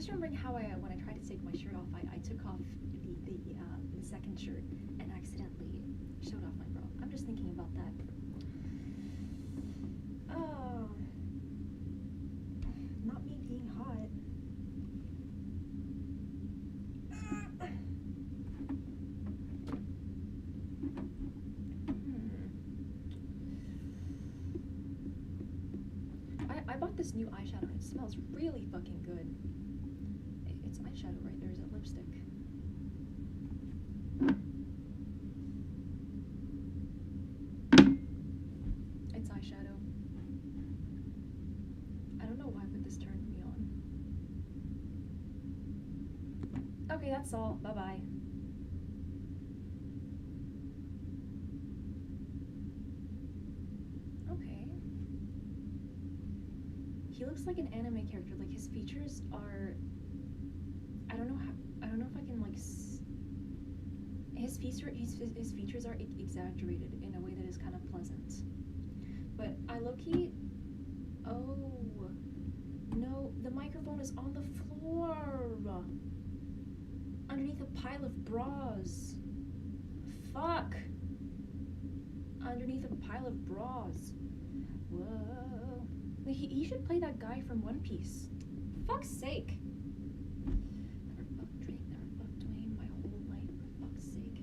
just remembering how when I tried to take my shirt off, I took off the second shirt and accidentally showed off my bra. I'm just thinking about that. Oh, not me being hot. I bought this new eyeshadow and it smells really fucking good. It's eyeshadow, right? There's a lipstick. It's eyeshadow. I don't know why, but this turned me on. Okay, that's all. Bye-bye. Okay. He looks like an anime character. Like his features are, I don't know if I can like his features are exaggerated in a way that is kind of pleasant. But I low-key, oh no, the microphone is on the floor underneath a pile of bras. Fuck. Underneath a pile of bras. Whoa. He should play that guy from One Piece. Fuck's sake. Never fucked Drake, never fucked Dwayne my whole life, for fuck's sake.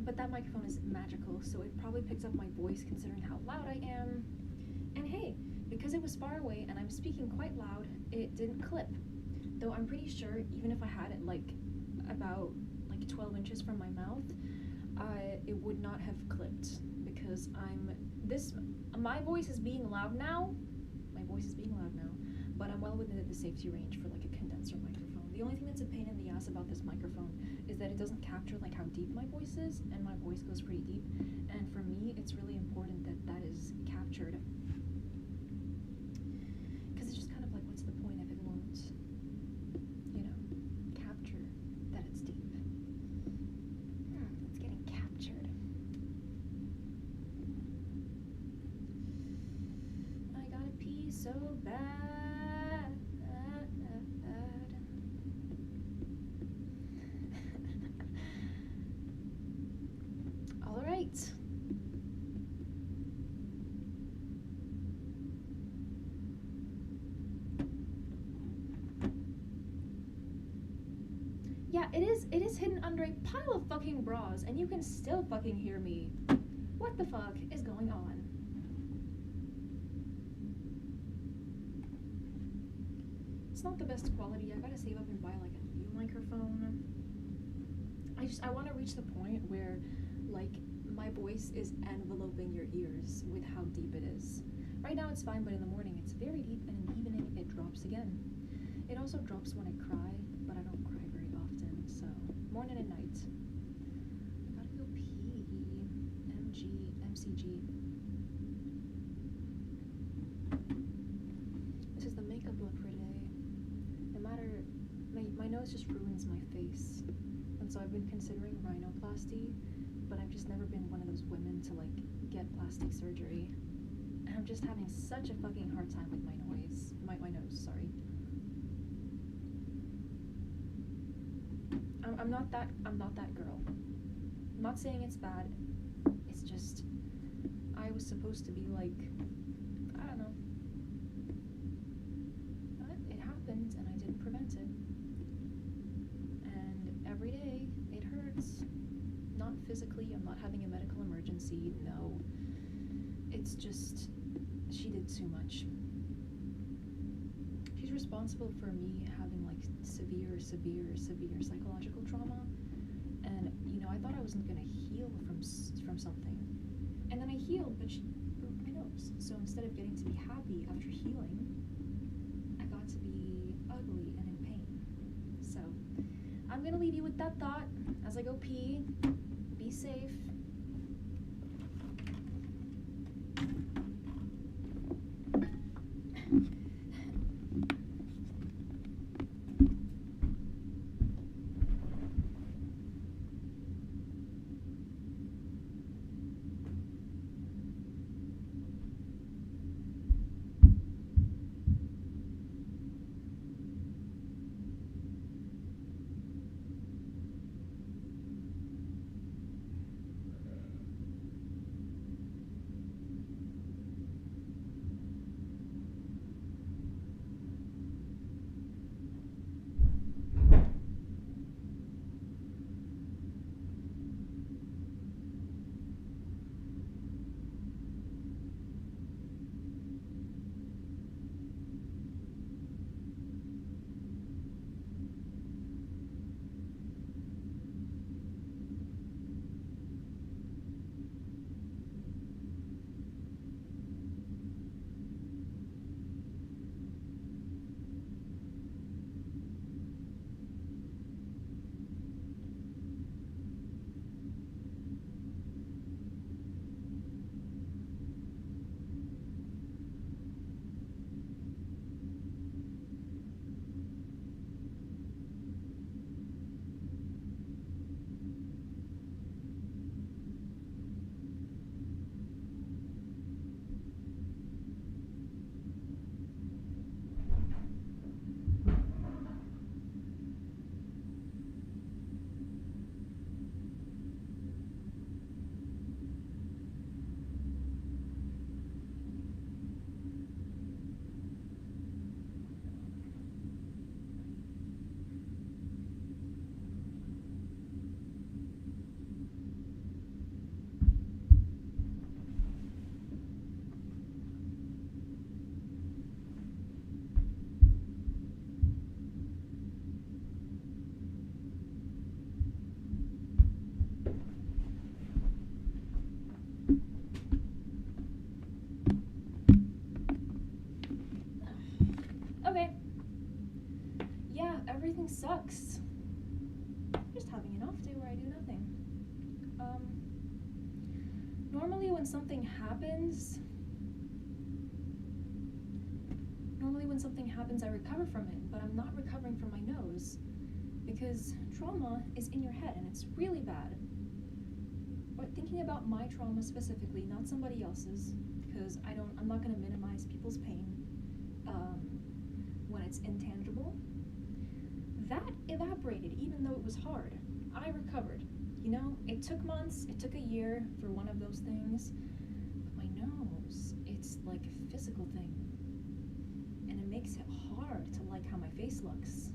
But that microphone is magical, so it probably picks up my voice considering how loud I am. And hey, because it was far away and I'm speaking quite loud, it didn't clip. Though I'm pretty sure even if I had it like about like 12 inches from my mouth, it would not have clipped because my voice is being loud now. My voice is being loud now, but I'm well within the safety range for like a condenser microphone. The only thing that's a pain in the ass about this microphone is that it doesn't capture like how deep my voice is, and my voice goes pretty deep. And for me, it's really important that that is captured. Because it's just kind of like, what's the point if it won't, you know, capture that it's deep? It's getting captured. I gotta pee so bad. All right. Yeah, it is hidden under a pile of fucking bras, and you can still fucking hear me. What the fuck is going on? It's not the best quality. I gotta save up and buy like a new microphone. I want to reach the point where like my voice is enveloping your ears with how deep it is. Right now it's fine, but in the morning it's very deep, and in the evening it drops again. It also drops when I cry, but I don't cry very often, so morning and night. I gotta go pee. MCG. This is the makeup look for today. No matter, my nose just ruins my face, and so I've been considering rhinoplasty, but I've just never been one of those women to like get plastic surgery. And I'm just having such a fucking hard time with my nose, sorry. I'm not that girl. I'm not saying it's bad. It's just I was supposed to be like, I don't know. But it happened and I didn't prevent it. And every day it hurts. Not physically, I'm not having a medical emergency, no. It's just she did too much. She's responsible for me having like severe psychological trauma, and you know, I thought I wasn't gonna heal from something, and then I healed, but she broke my nose. So instead of getting to be happy after healing, I got to be ugly and in pain. So I'm gonna leave you with that thought as I go pee. Be safe. Nothing sucks. I'm just having an off day where I do nothing. Normally when something happens, I recover from it, but I'm not recovering from my nose because trauma is in your head and it's really bad. But thinking about my trauma specifically, not somebody else's, because I'm not gonna minimize people's pain when it's intangible. That evaporated, even though it was hard. I recovered. You know, it took months, it took a year for one of those things, but my nose, it's like a physical thing. And it makes it hard to like how my face looks.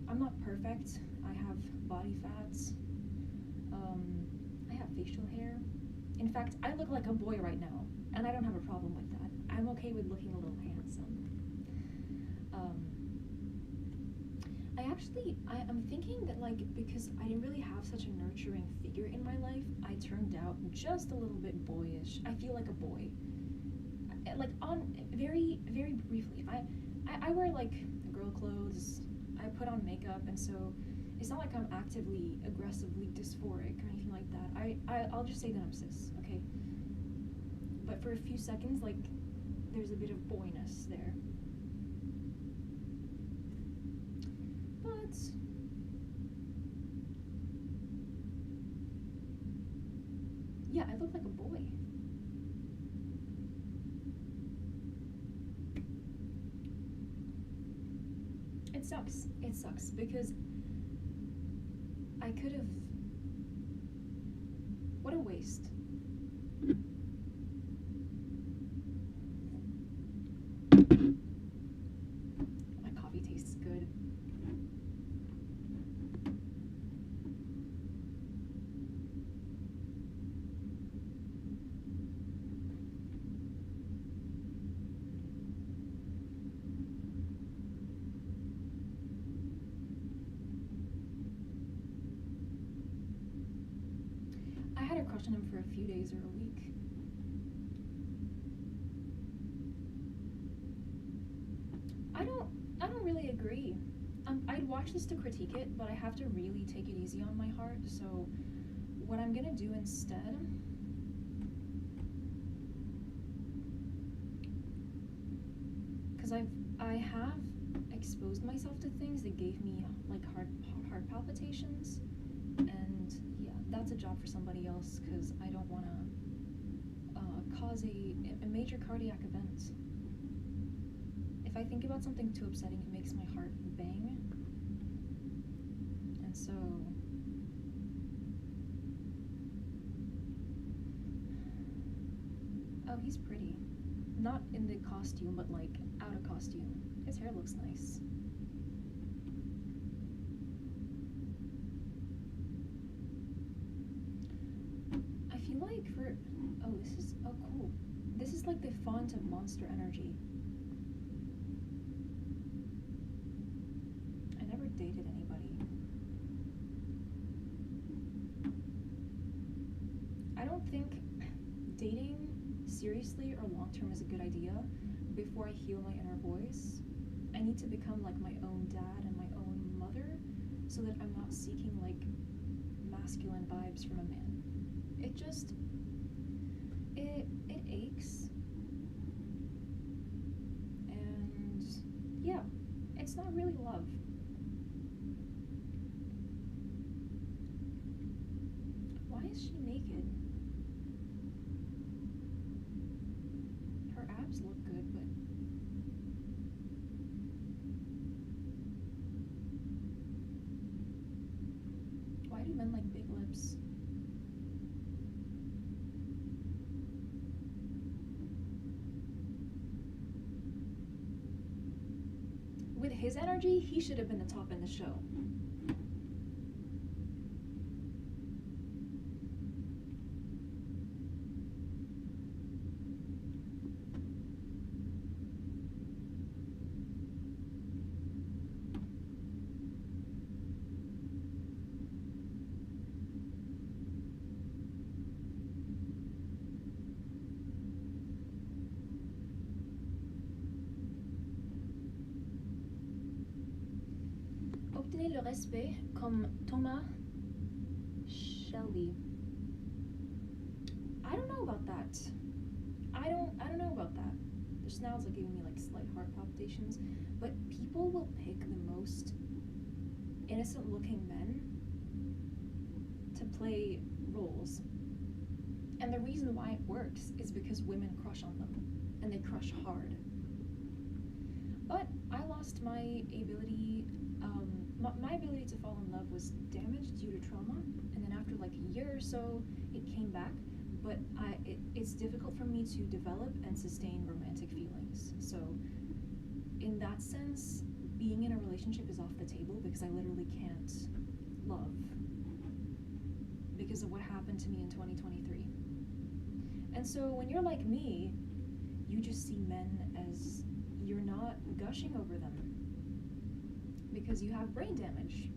I'm not perfect. I have body fats. I have facial hair. In fact, I look like a boy right now, and I don't have a problem with that. I'm okay with looking a little handsome. I'm thinking that, like, because I didn't really have such a nurturing figure in my life, I turned out just a little bit boyish. I feel like a boy. Like, very, very briefly. I wear, like, girl clothes, I put on makeup, and so it's not like I'm actively, aggressively dysphoric or anything like that. I'll just say that I'm cis, okay? But for a few seconds, like, there's a bit of boyness there. But yeah, I look like a boy. It sucks because I could have. What a waste. My coffee tastes good. I had a crush on him for a few days or a week. I don't really agree. I'd watch this to critique it, but I have to really take it easy on my heart. So what I'm gonna do instead, because I have exposed myself to things that gave me like heart palpitations, and yeah, that's a job for somebody else because I don't want to cause a major cardiac event. If I think about something too upsetting, it makes my heart bang, and so oh, he's pretty. Not in the costume, but like out of costume. His hair looks nice. I feel like oh cool. This is like the font of Monster Energy. I never dated anybody. I don't think dating seriously or long-term is a good idea before I heal my inner voice. I need to become like my own dad and my own mother so that I'm not seeking like masculine vibes from a man. It just, it aches. And yeah, it's not really love. Why is she naked? Her abs look good, but why do men like big lips? With his energy, he should have been the top in the show. Définir le respect comme Thomas Shelby. I don't know about that. I don't know about that. This now is like giving me like slight heart palpitations. But people will pick the most innocent looking men to play roles. And the reason why it works is because women crush on them. And they crush hard. But I lost my ability, my ability to fall in love was damaged due to trauma. And then after like a year or so, it came back. But it's difficult for me to develop and sustain romantic feelings. So in that sense, being in a relationship is off the table because I literally can't love because of what happened to me in 2023. And so when you're like me, you just see men as you're not gushing over them because you have brain damage.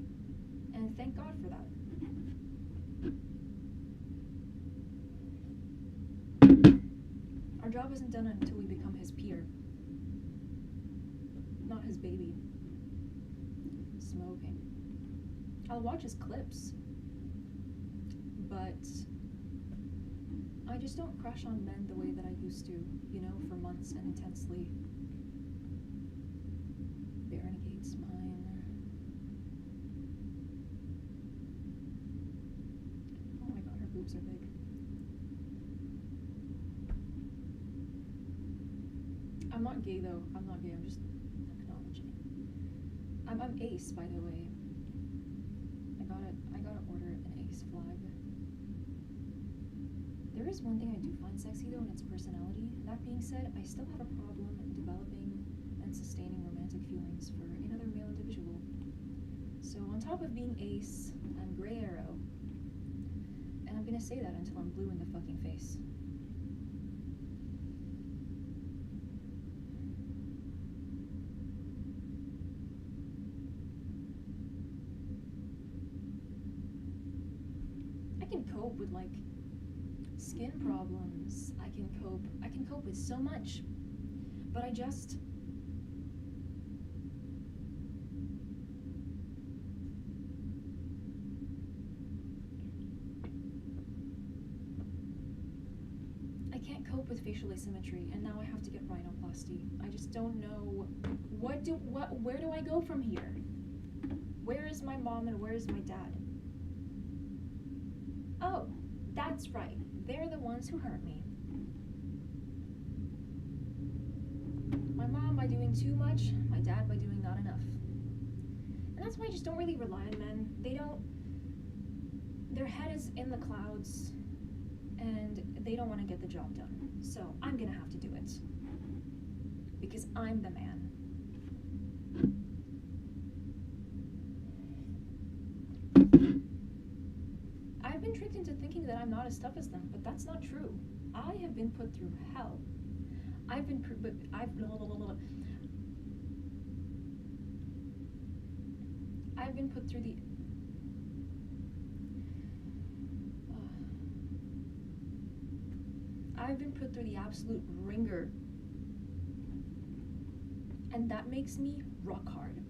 And thank God for that. Our job isn't done until we become his peer, not his baby. Smoking. I'll watch his clips, but I just don't crush on men the way that I used to, you know, for months and intensely. Baronegate's mine. Oh my god, her boobs are big. I'm not gay though. I'm not gay. I'm just acknowledging. I'm ace, by the way. I gotta order an ace flag. There is one thing I do find sexy though, and it's personality. That being said, I still have a problem developing and sustaining romantic feelings for another male individual. So on top of being ace, I'm gray arrow. And I'm gonna say that until I'm blue in the fucking face. I can cope with like skin problems. I can cope with so much. But I can't cope with facial asymmetry, and now I have to get rhinoplasty. I just don't know where do I go from here? Where is my mom and where is my dad? Oh, that's right. They're the ones who hurt me. My mom by doing too much, my dad by doing not enough. And that's why I just don't really rely on men. Their head is in the clouds, and they don't want to get the job done. So I'm gonna have to do it. Because I'm the man. I've been tricked into thinking that I'm not as tough as them, but that's not true. I have been put through hell. I've been put through the I've been put through the absolute ringer, and that makes me rock hard.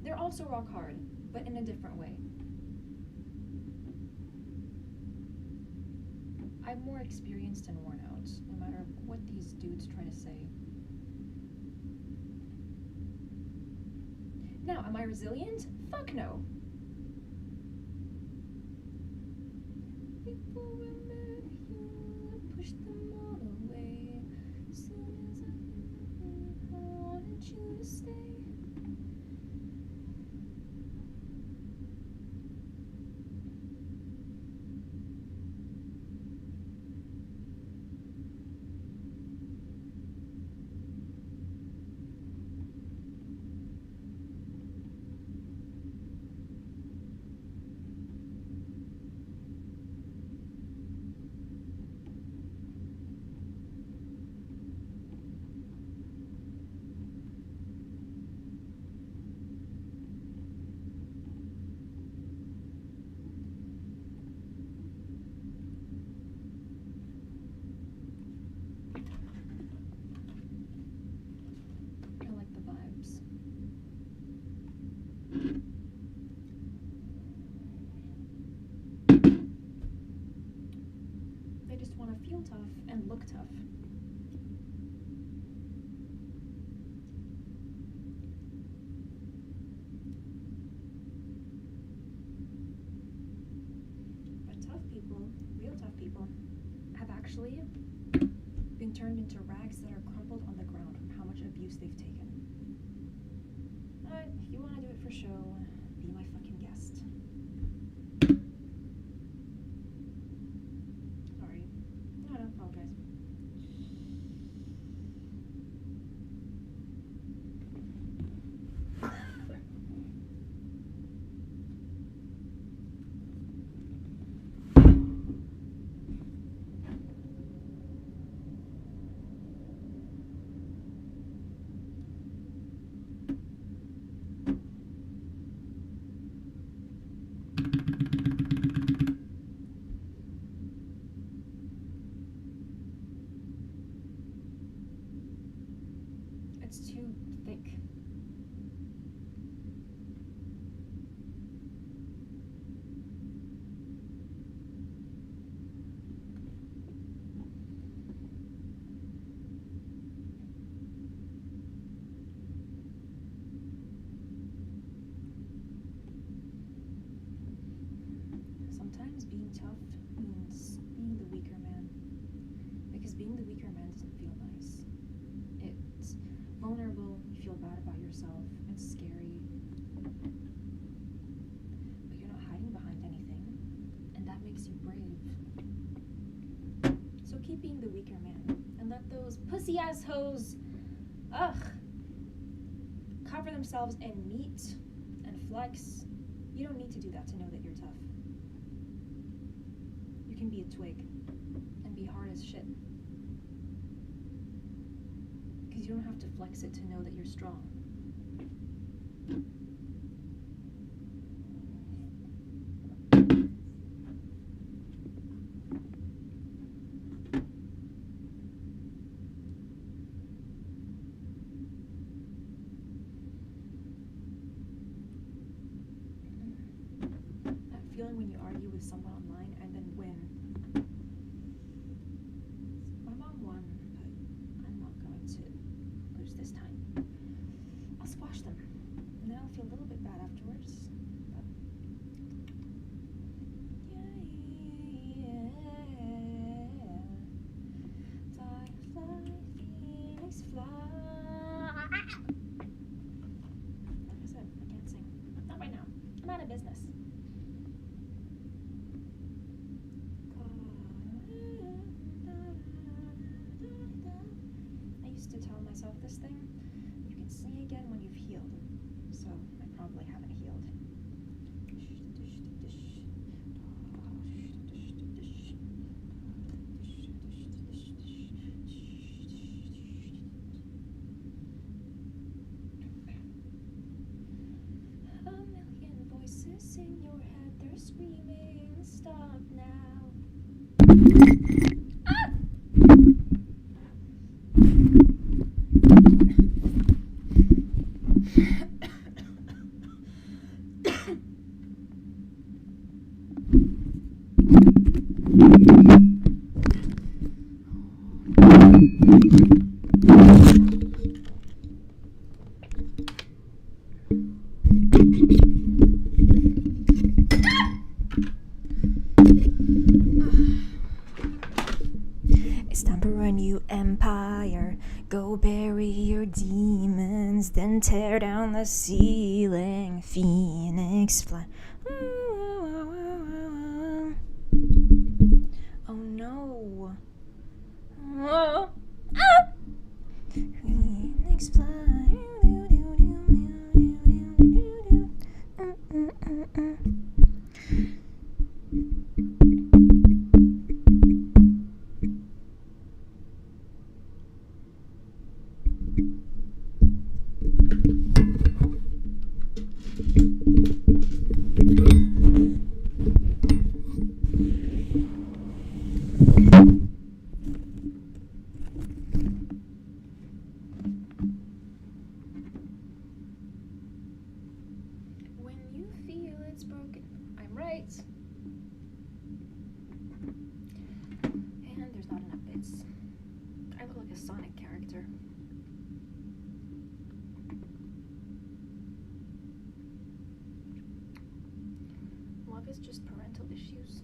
They're also rock hard, but in a different way. I'm more experienced and worn out, no matter what these dudes try to say. Now, am I resilient? Fuck no. Before I met you, I pushed them all away. Soon as I wanted you to stay. people have actually been turned into rags that are crumpled on the ground from how much abuse they've taken. If you want to do it for show, be my fucking guest. Sorry. No, don't apologize. It's too thick. Sometimes being tough means being the weaker man, because being the weaker man doesn't feel nice. It's vulnerable, you feel bad about yourself, it's scary, but you're not hiding behind anything, and that makes you brave. So keep being the weaker man, and let those pussy-ass hoes, cover themselves in meat and flex. You don't need to do that to know that you're tough. You can be a twig and be hard as shit. Because you don't have to flex it to know that you're strong. That feeling when you argue with someone online and then win. My mom won, but I'm not going to lose this time. I'll squash them, and then I'll feel a little bit bad afterwards. But fly, fly, Phoenix, fly. Like I said, I can't sing. Not right now. I'm out of business. I used to tell myself this thing, you can sing again when you've healed. So I probably haven't healed. A million voices in your head, they're screaming, stop now. It's time to run, you empire. Go bury your demons, then tear down the ceiling. Phoenix fly. Oh no. Phoenix fly. When you feel it's broken, I'm right. And there's not enough bits. I look like a Sonic character. Love is just parental issues.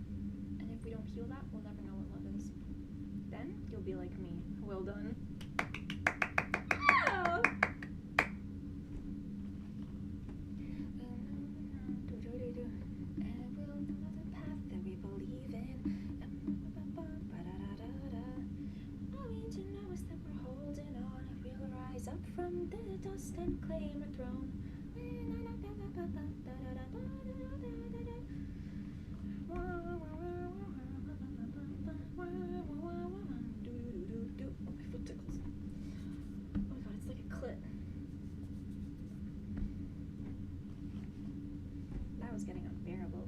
And if we don't heal that, we'll never know what love You'll be like me. Well done. Ah! And we'll follow the path that we believe in. All we need to know is that we're holding on. We'll rise up from the dust and claim a throne. My foot tickles. Oh my god, it's like a clit. That was getting unbearable.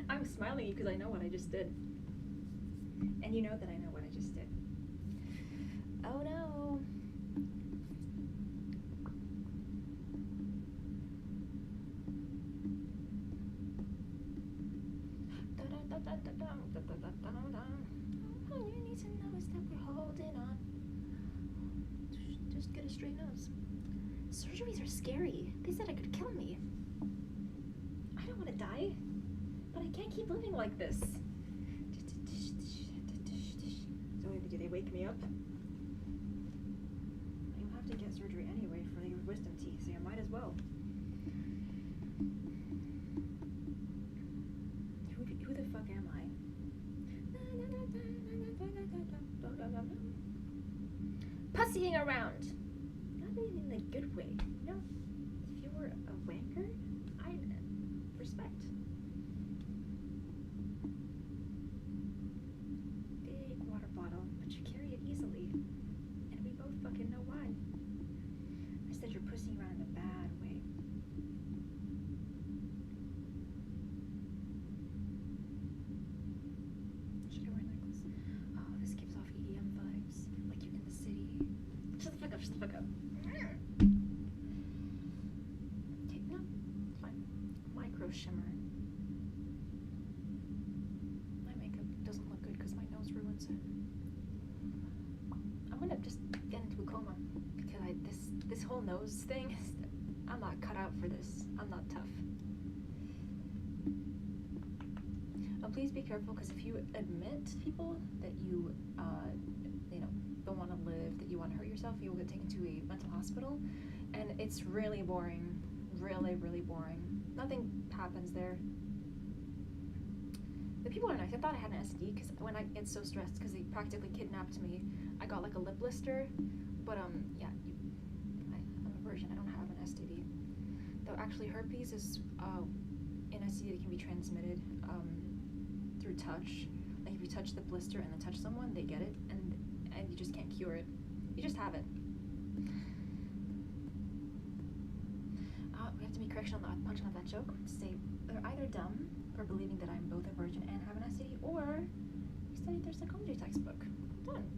I'm smiling because I know what I just did. And you know that I know what I just did. Oh no. All you need to know is that we're holding on. Just get a straight nose. Surgeries are scary. They said it could kill me. I don't want to die, but I can't keep living like this. So do they wake me up? You have to get surgery anyway for your wisdom teeth, so you might as well. Who the fuck am I? Pussying around. Not even in a good way. You know, if you were a wanker, I'd respect. Big water bottle, but you carry it easily. And we both fucking know why. I said you're pussying around in a bad way. Should I wear a necklace? Oh, this gives off EDM vibes. Like you're in the city. Shut the fuck up, shut the fuck up. Okay, no, it's fine. Micro shimmer. My makeup doesn't look good because my nose ruins it. I'm gonna just get into a coma because this whole nose thing, I'm not cut out for this. I'm not tough. Oh, please be careful because if you admit to people that you don't want to live, that you want to hurt yourself, you will get taken to a mental hospital, and it's really boring, really, really boring. Nothing happens there. The people are nice. I thought I had an STD because when I get so stressed because they practically kidnapped me, I got like a lip blister. But yeah, I'm a virgin. I don't have an STD. Though actually, herpes is an STD that can be transmitted through touch. Like if you touch the blister and then touch someone, they get it, and you just can't cure it. You just have it. We have to make correction on the punchline of that joke. Say they're either dumb for believing that I'm both a virgin and have an STD, or we studied their psychology textbook. Done.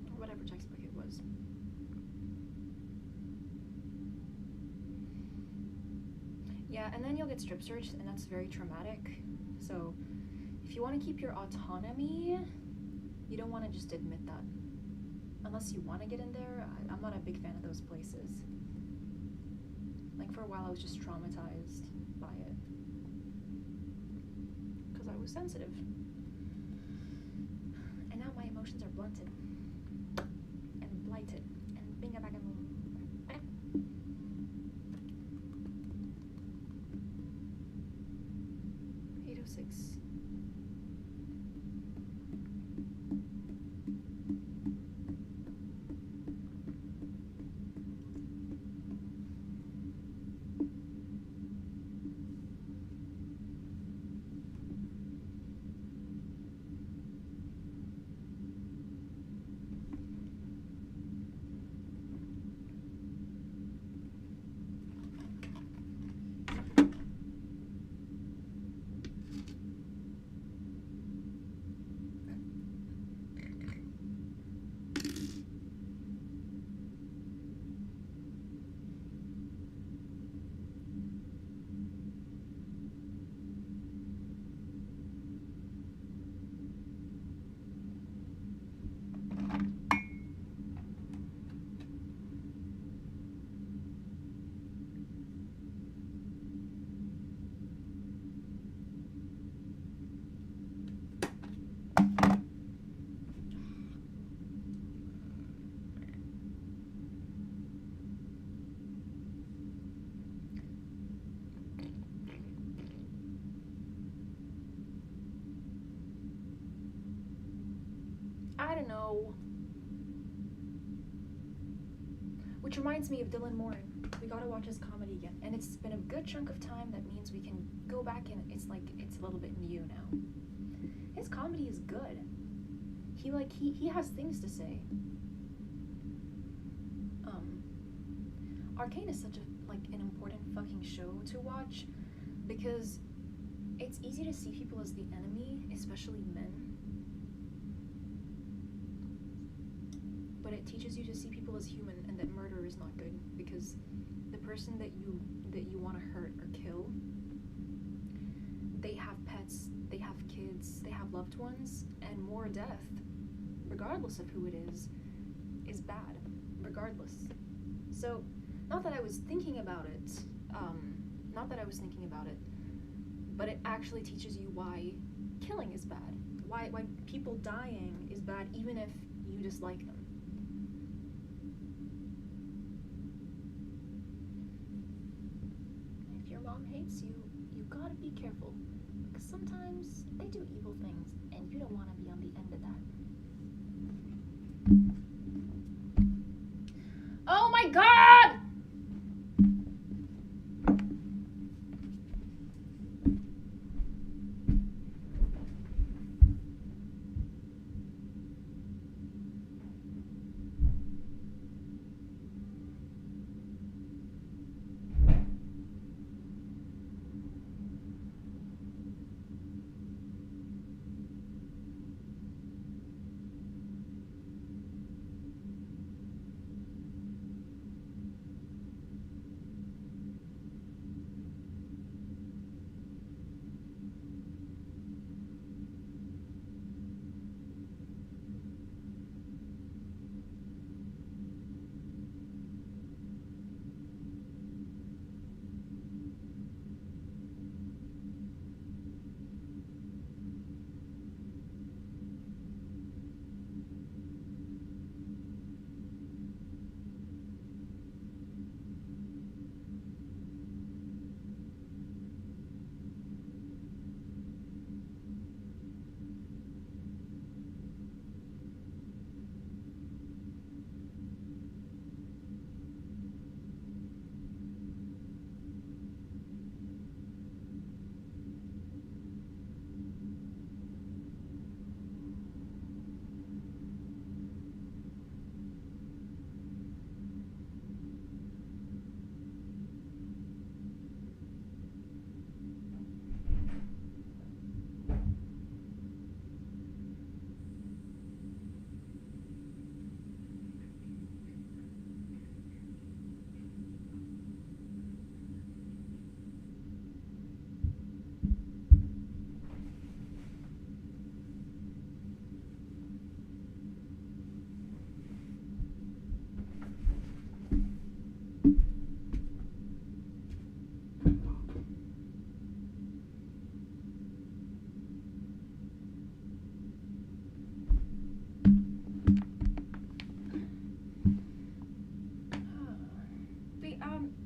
Or whatever textbook it was. Yeah, and then you'll get strip searched, and that's very traumatic. So if you want to keep your autonomy, you don't want to just admit that. Unless you want to get in there, I'm not a big fan of those places. Like for a while I was just traumatized by it. Because I was sensitive. And now my emotions are blunted. And blighted. And binga baga boom. 806. No. Which reminds me of Dylan Moran. We gotta watch his comedy again. And it's been a good chunk of time. That means we can go back and it's like, it's a little bit new now. His comedy is good. He has things to say. Arcane is such an important fucking show to watch because it's easy to see people as the enemy, especially men. But it teaches you to see people as human and that murder is not good because the person that you want to hurt or kill, they have pets, they have kids, they have loved ones, and more death, regardless of who it is bad, regardless. So, not that I was thinking about it, but it actually teaches you why killing is bad, why people dying is bad even if you dislike them. If your mom hates you, you gotta be careful, because sometimes they do evil things and you don't want to be on the end of that. Oh my god!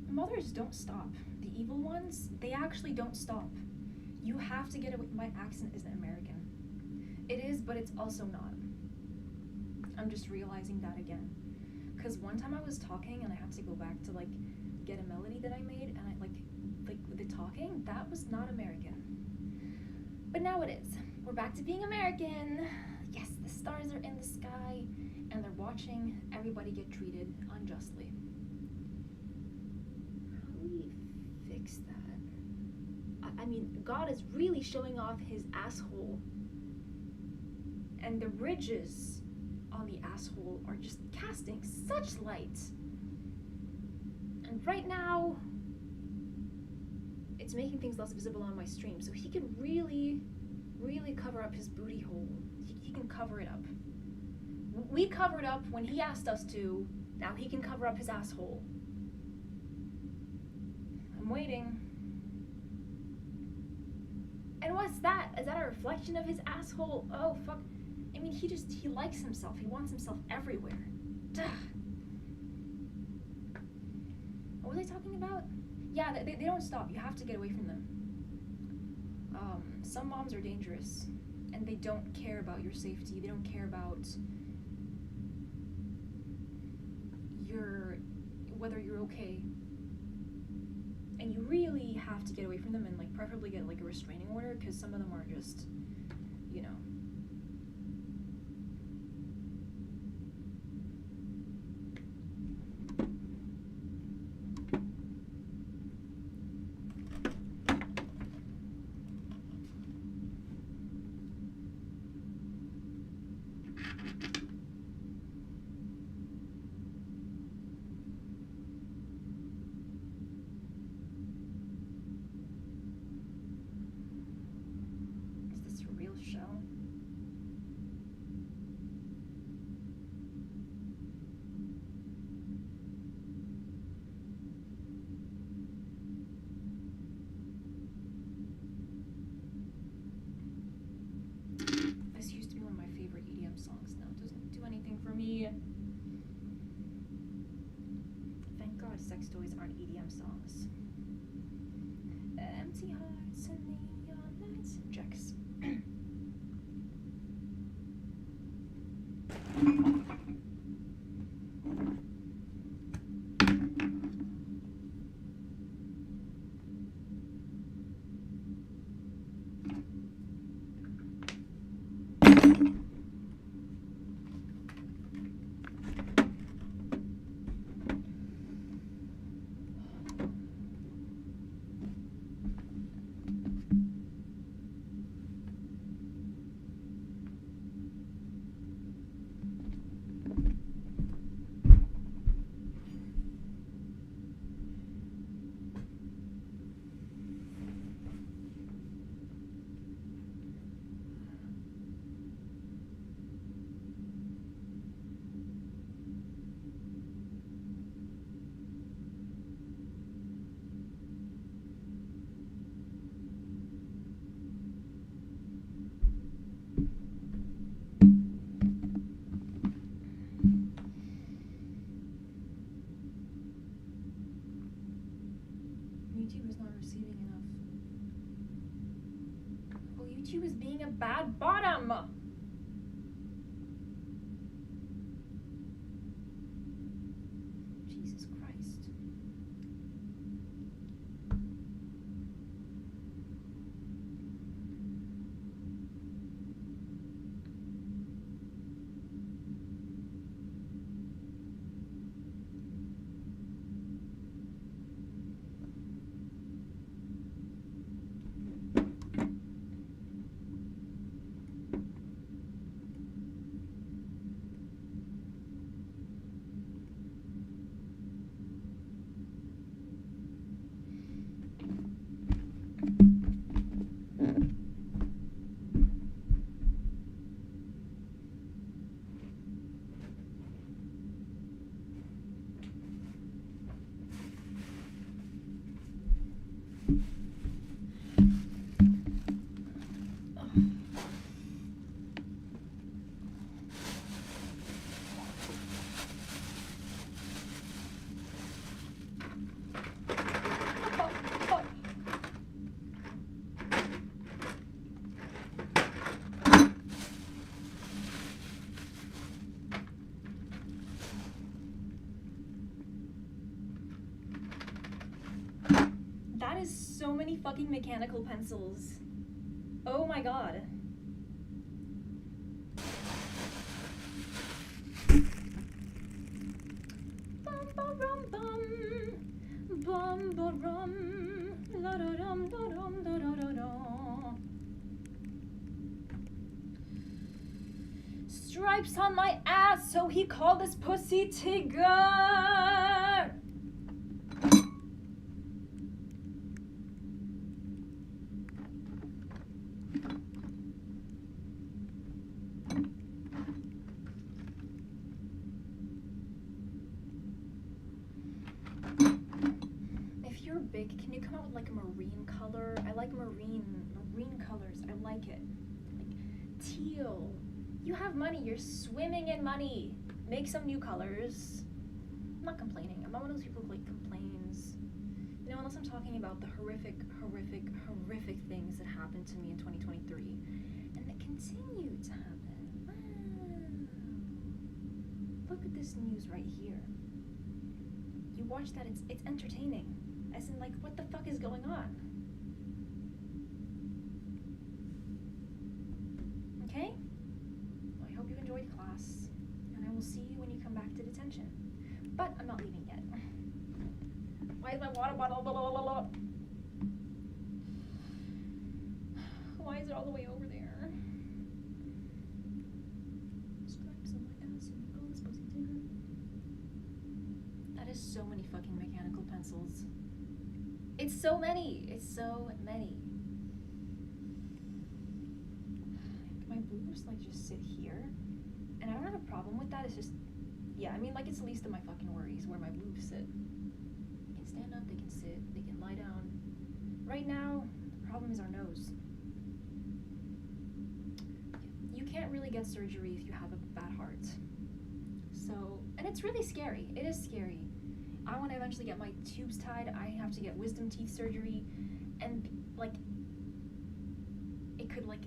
Mothers don't stop. The evil ones, they actually don't stop. You have to get away. My accent isn't American. It is, but it's also not. I'm just realizing that again. Because one time I was talking and I had to go back to get a melody that I made, and I like the talking, that was not American. But now it is. We're back to being American. Yes, the stars are in the sky and they're watching everybody get treated unjustly. Fix that. I mean, God is really showing off his asshole. And the ridges on the asshole are just casting such light. And right now, it's making things less visible on my stream. So he can really, really cover up his booty hole. He can cover it up. We covered up when he asked us to. Now he can cover up his asshole. I'm waiting. And what's that? Is that a reflection of his asshole? Oh, fuck. I mean, he likes himself. He wants himself everywhere. Duh. What was I talking about? Yeah, they don't stop. You have to get away from them. Some moms are dangerous, and they don't care about your safety. They don't care about whether you're okay. And you really have to get away from them and like preferably get like a restraining order, because some of them are just, you know. Is this a real show? This used to be one of my favorite EDM songs. Now it doesn't do anything for me. Thank God sex toys aren't EDM songs. Empty hearts and neon lights. Jex. YouTube is not receiving enough. Oh, YouTube is being a bad bottom! Jesus Christ. That is so many fucking mechanical pencils. Oh my god. Bum ba rum bum. Bum ba rum. La da dum da dum da da da da. Stripes on my ass, so he called this pussy Tigger. Big. Can you come out with like a marine color? I like marine colors. I like it. Like teal. You have money. You're swimming in money. Make some new colors. I'm not complaining. I'm not one of those people who like complains. You know, unless I'm talking about the horrific things that happened to me in 2023 and that continue to happen. Wow. Look at this news right here. you watch that, it's entertaining. As in, like, what the fuck is going on? Okay? Well, I hope you enjoyed class, and I will see you when you come back to detention. But I'm not leaving yet. Why is my water bottle? Blah, blah, blah, blah. Why is it all the way over there? Stripes on my ass, you call this pussy digger. That is so many fucking mechanical pencils. It's so many. It's so many. My boobs like just sit here, and I don't have a problem with that. It's just, yeah, I mean, like, it's the least of my fucking worries where my boobs sit. They can stand up, they can sit, they can lie down. Right now, the problem is our nose. You can't really get surgery if you have a bad heart. So, and it's really scary. It is scary. I want to eventually get my tubes tied. I have to get wisdom teeth surgery, and like, it could like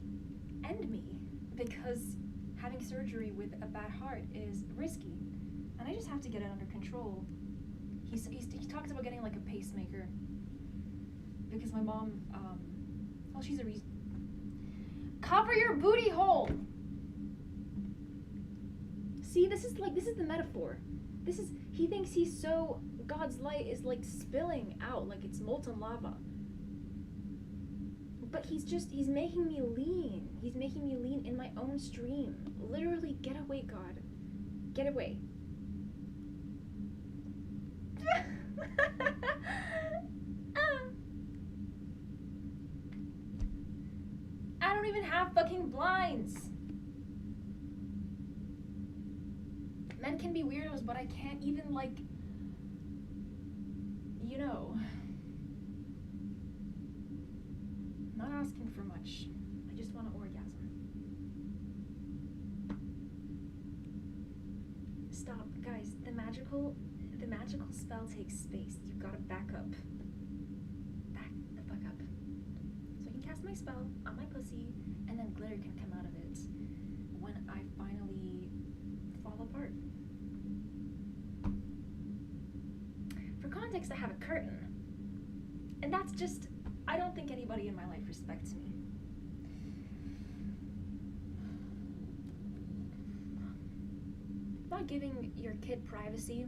end me because having surgery with a bad heart is risky, and I just have to get it under control. He talks about getting like a pacemaker because my mom, well, she's a reason. Cover your booty hole. See, this is the metaphor. He thinks he's so, God's light is like spilling out like it's molten lava. But he's making me lean. He's making me lean in my own stream. Literally, get away, God. Get away. I don't even have fucking blinds. Men can be weirdos, but I can't even, like, you know, not asking for much. I just want an orgasm. Stop, guys. The magical spell takes space. You've got to back up. Back the fuck up. So I can cast my spell on my pussy, and then glitter can come out of it when I finally fall apart. For context, I have a curtain. And that's just, I don't think anybody in my life respects me. Not giving your kid privacy,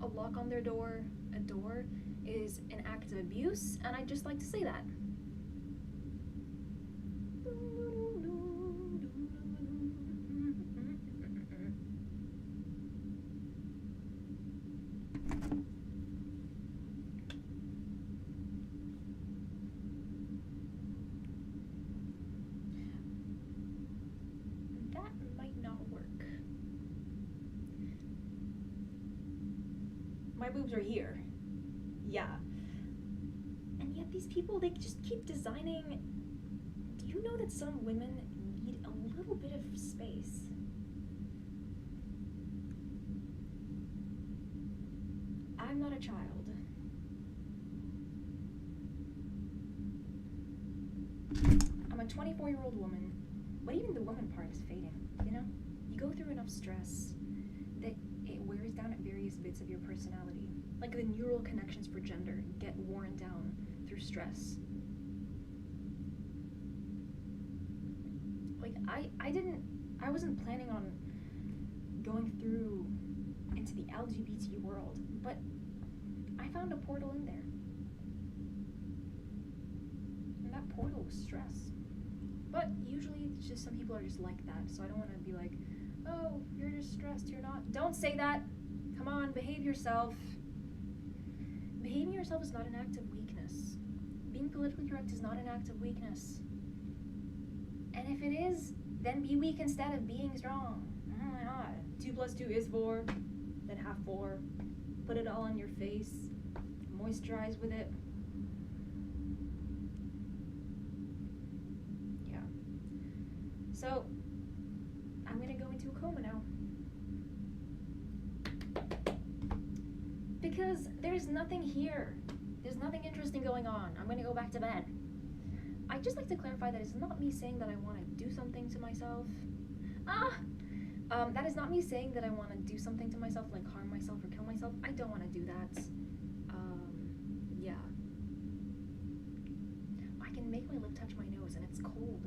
a lock on their door, a door, is an act of abuse, and I'd just like to say that. That might not work. My boobs are here. Yeah. And yet these people, they just keep designing. Do you know that some women need a little bit of space? I'm not a child. I'm a 24-year-old woman, but even the woman part is fading, you know? You go through enough stress that it wears down at various bits of your personality. Like the neural connections for gender get worn down through stress. Like, I wasn't planning on going through into the LGBT world, but I found a portal in there. And that portal was stress. But usually it's just some people are just like that, so I don't want to be like, oh, you're just stressed, you're not. Don't say that. Come on, behave yourself. Behaving yourself is not an act of weakness. Being politically correct is not an act of weakness. And if it is, then be weak instead of being strong. Oh my god. 2 + 2 is 4, then have 4. Put it all on your face. Moisturize with it. Yeah. So, I'm gonna go into a coma now. Because there's nothing here. There's nothing interesting going on. I'm gonna go back to bed. I'd just like to clarify that it's not me saying that I want to do something to myself. That is not me saying that I want to do something to myself, like harm myself or kill myself. I don't want to do that. Yeah. I can make my lip touch my nose and it's cold.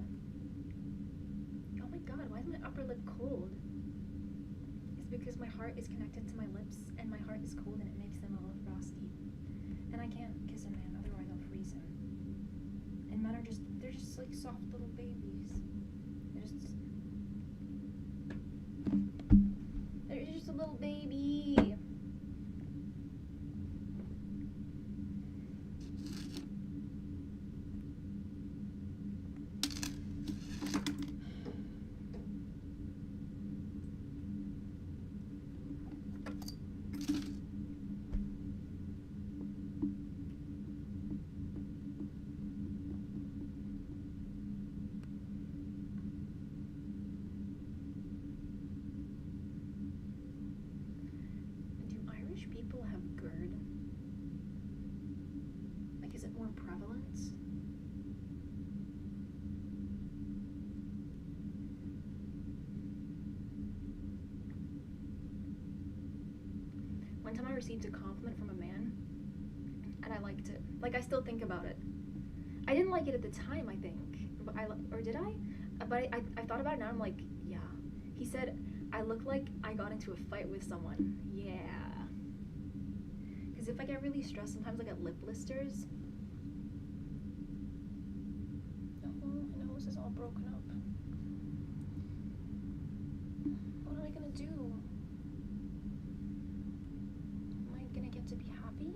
Oh my god, why is my upper lip cold? It's because my heart is connected to my lips and my heart is cold and it makes them a little frosty. And I can't kiss a man, otherwise I'll freeze him. And men are they're just like soft little babies. They're just a little baby. People have GERD? Like, is it more prevalent? One time I received a compliment from a man, and I liked it. Like, I still think about it. I didn't like it at the time, I think. But or did I? But I thought about it now, I'm like, yeah. He said, I look like I got into a fight with someone. Yeah. Because if I get really stressed, sometimes I get lip blisters. Oh, my nose is all broken up. What am I gonna do? Am I gonna get to be happy?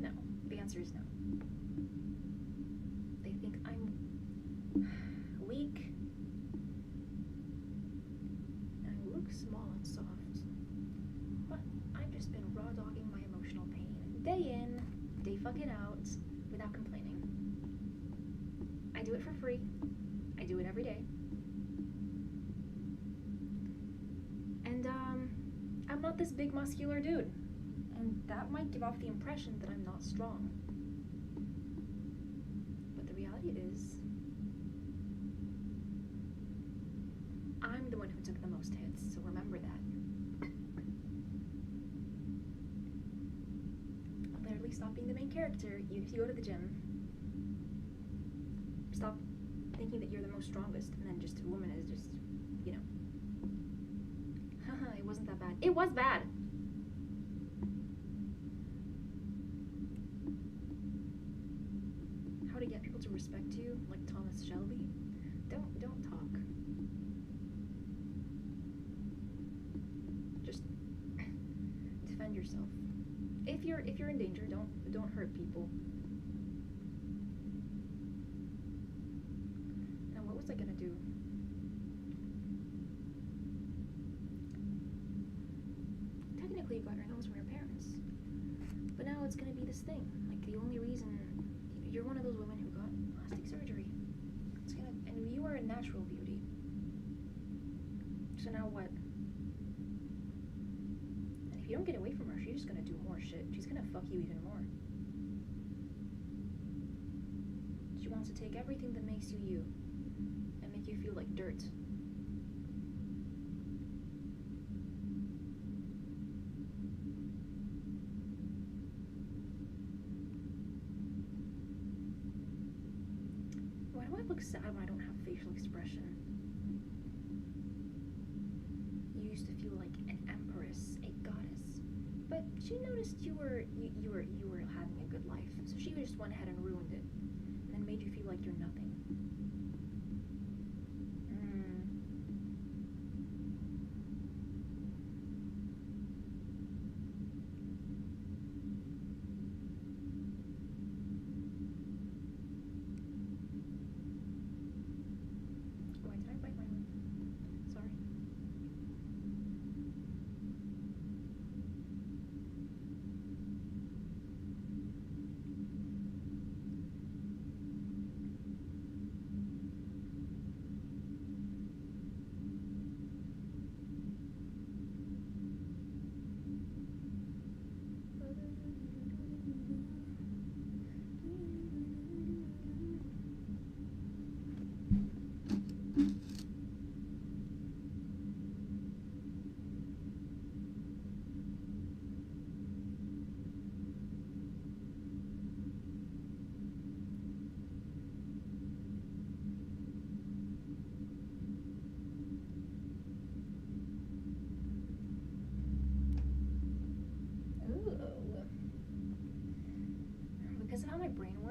No. The answer is no. They think I'm weak. Small and soft, but I've just been raw dogging my emotional pain day in, day fucking out, without complaining. I do it for free. I do it every day. And I'm not this big muscular dude, and that might give off the impression that I'm not strong. But the reality is, I'm the one who took the most hits, so remember that. Literally stop being the main character, even if you go to the gym. Stop thinking that you're the most strongest, and then just a woman is just, you know. Haha, it wasn't that bad. It was bad! How to get people to respect you, like Thomas Shelby? Don't talk. Defend yourself. If you're in danger, don't hurt people. Now what was I gonna do? Technically you got your nose from your parents. But now it's gonna be this thing. Like the only reason you're one of those women who got plastic surgery. And you are a natural beauty. So now what? If you don't get away from her, she's just gonna do more shit. She's gonna fuck you even more. She wants to take everything that makes you you and make you feel like dirt. Why do I look sad when I don't have facial expression? You used to feel like an empress, a goddess. But she noticed you were having a good life, so she just went ahead and ruined it, and then made you feel like you're nothing. Why did I bite my lip? Sorry.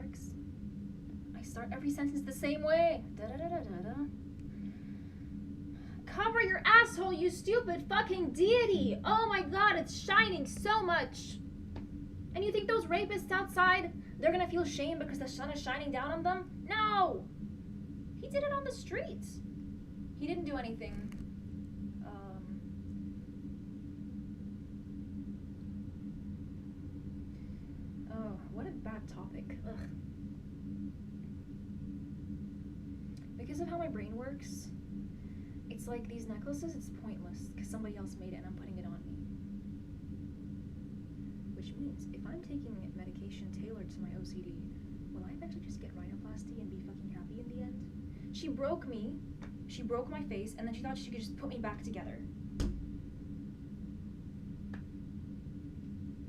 works? I start every sentence the same way. Da-da-da-da-da-da. Cover your asshole, you stupid fucking deity! Oh my god, it's shining so much! And you think those rapists outside, they're gonna feel shame because the sun is shining down on them? No! He did it on the street. He didn't do anything. Oh, what a bad topic. Ugh. Because of how my brain works, it's like these necklaces, it's pointless because somebody else made it and I'm putting it on me. Which means if I'm taking medication tailored to my OCD, will I eventually just get rhinoplasty and be fucking happy in the end? She broke me, she broke my face, and then she thought she could just put me back together.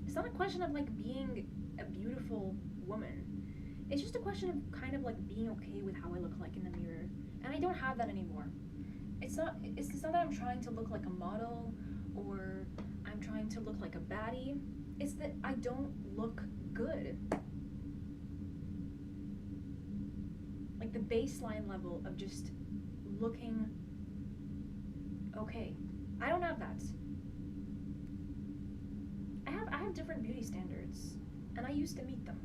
It's not a question of like being a beautiful woman. It's just a question of kind of like being okay with how I look like in the mirror. And I don't have that anymore. It's not that I'm trying to look like a model or I'm trying to look like a baddie. It's that I don't look good. Like the baseline level of just looking okay. I don't have that. I have different beauty standards, and I used to meet them.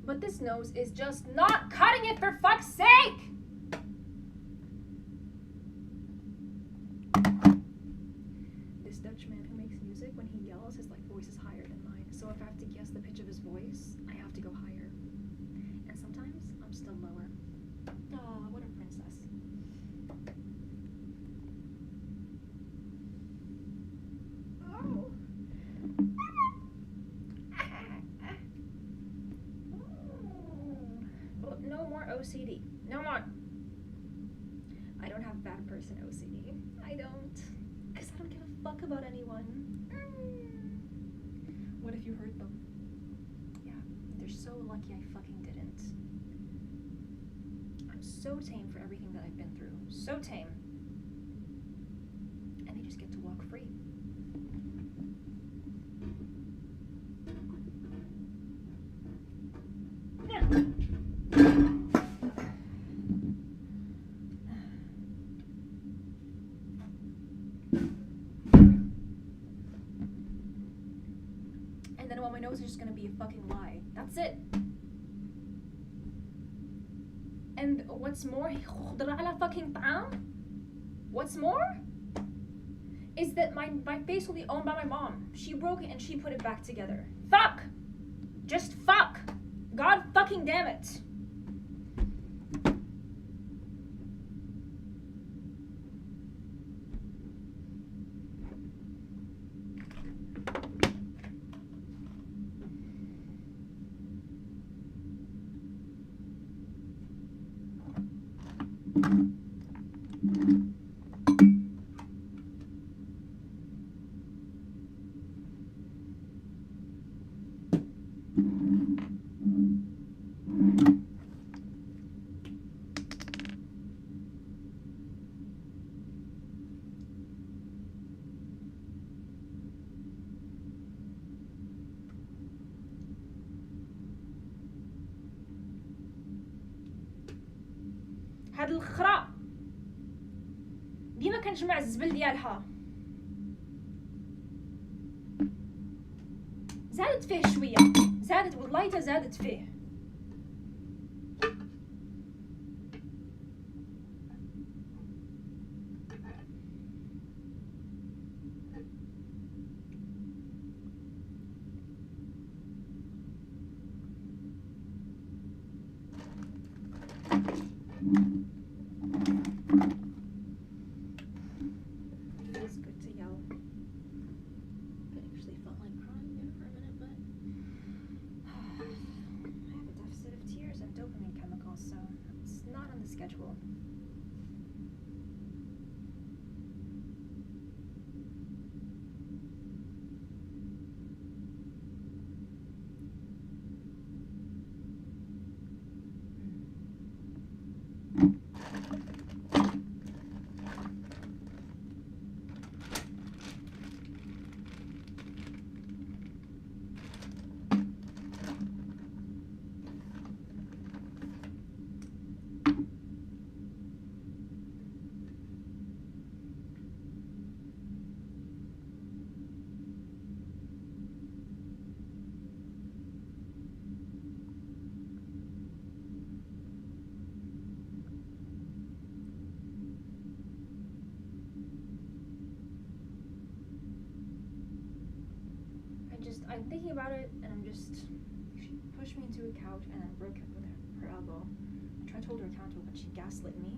But this nose is just not cutting it, for fuck's sake! This Dutch man who makes music, when he yells, his like voice is higher than mine. So if I have to guess the pitch of his voice, I have to go higher. And sometimes I'm still lower. Aw, what a princess. Oh. Well, no more OCD. No more. I don't have bad person OCD. I don't. Because I don't give a fuck about anyone. What if you hurt them? Yeah, they're so lucky I fucking didn't. I'm so tame for everything that I've been through. So tame. And they just get to walk free. And then, well, my nose is just gonna be a fucking lie. That's it. And what's more, what's more is that my face will be owned by my mom. She broke it and she put it back together. Fuck! Just fuck! God fucking damn it! هاد الخرا ديما كنجمع الزبل ديالها زادت فيه شويه زادت والله تا زادت فيه feels good to yell. I actually felt like crying there for a minute, but I'm thinking about it, and I'm just... She pushed me into a couch and then broke it with her elbow. I tried to hold her accountable, but she gaslit me.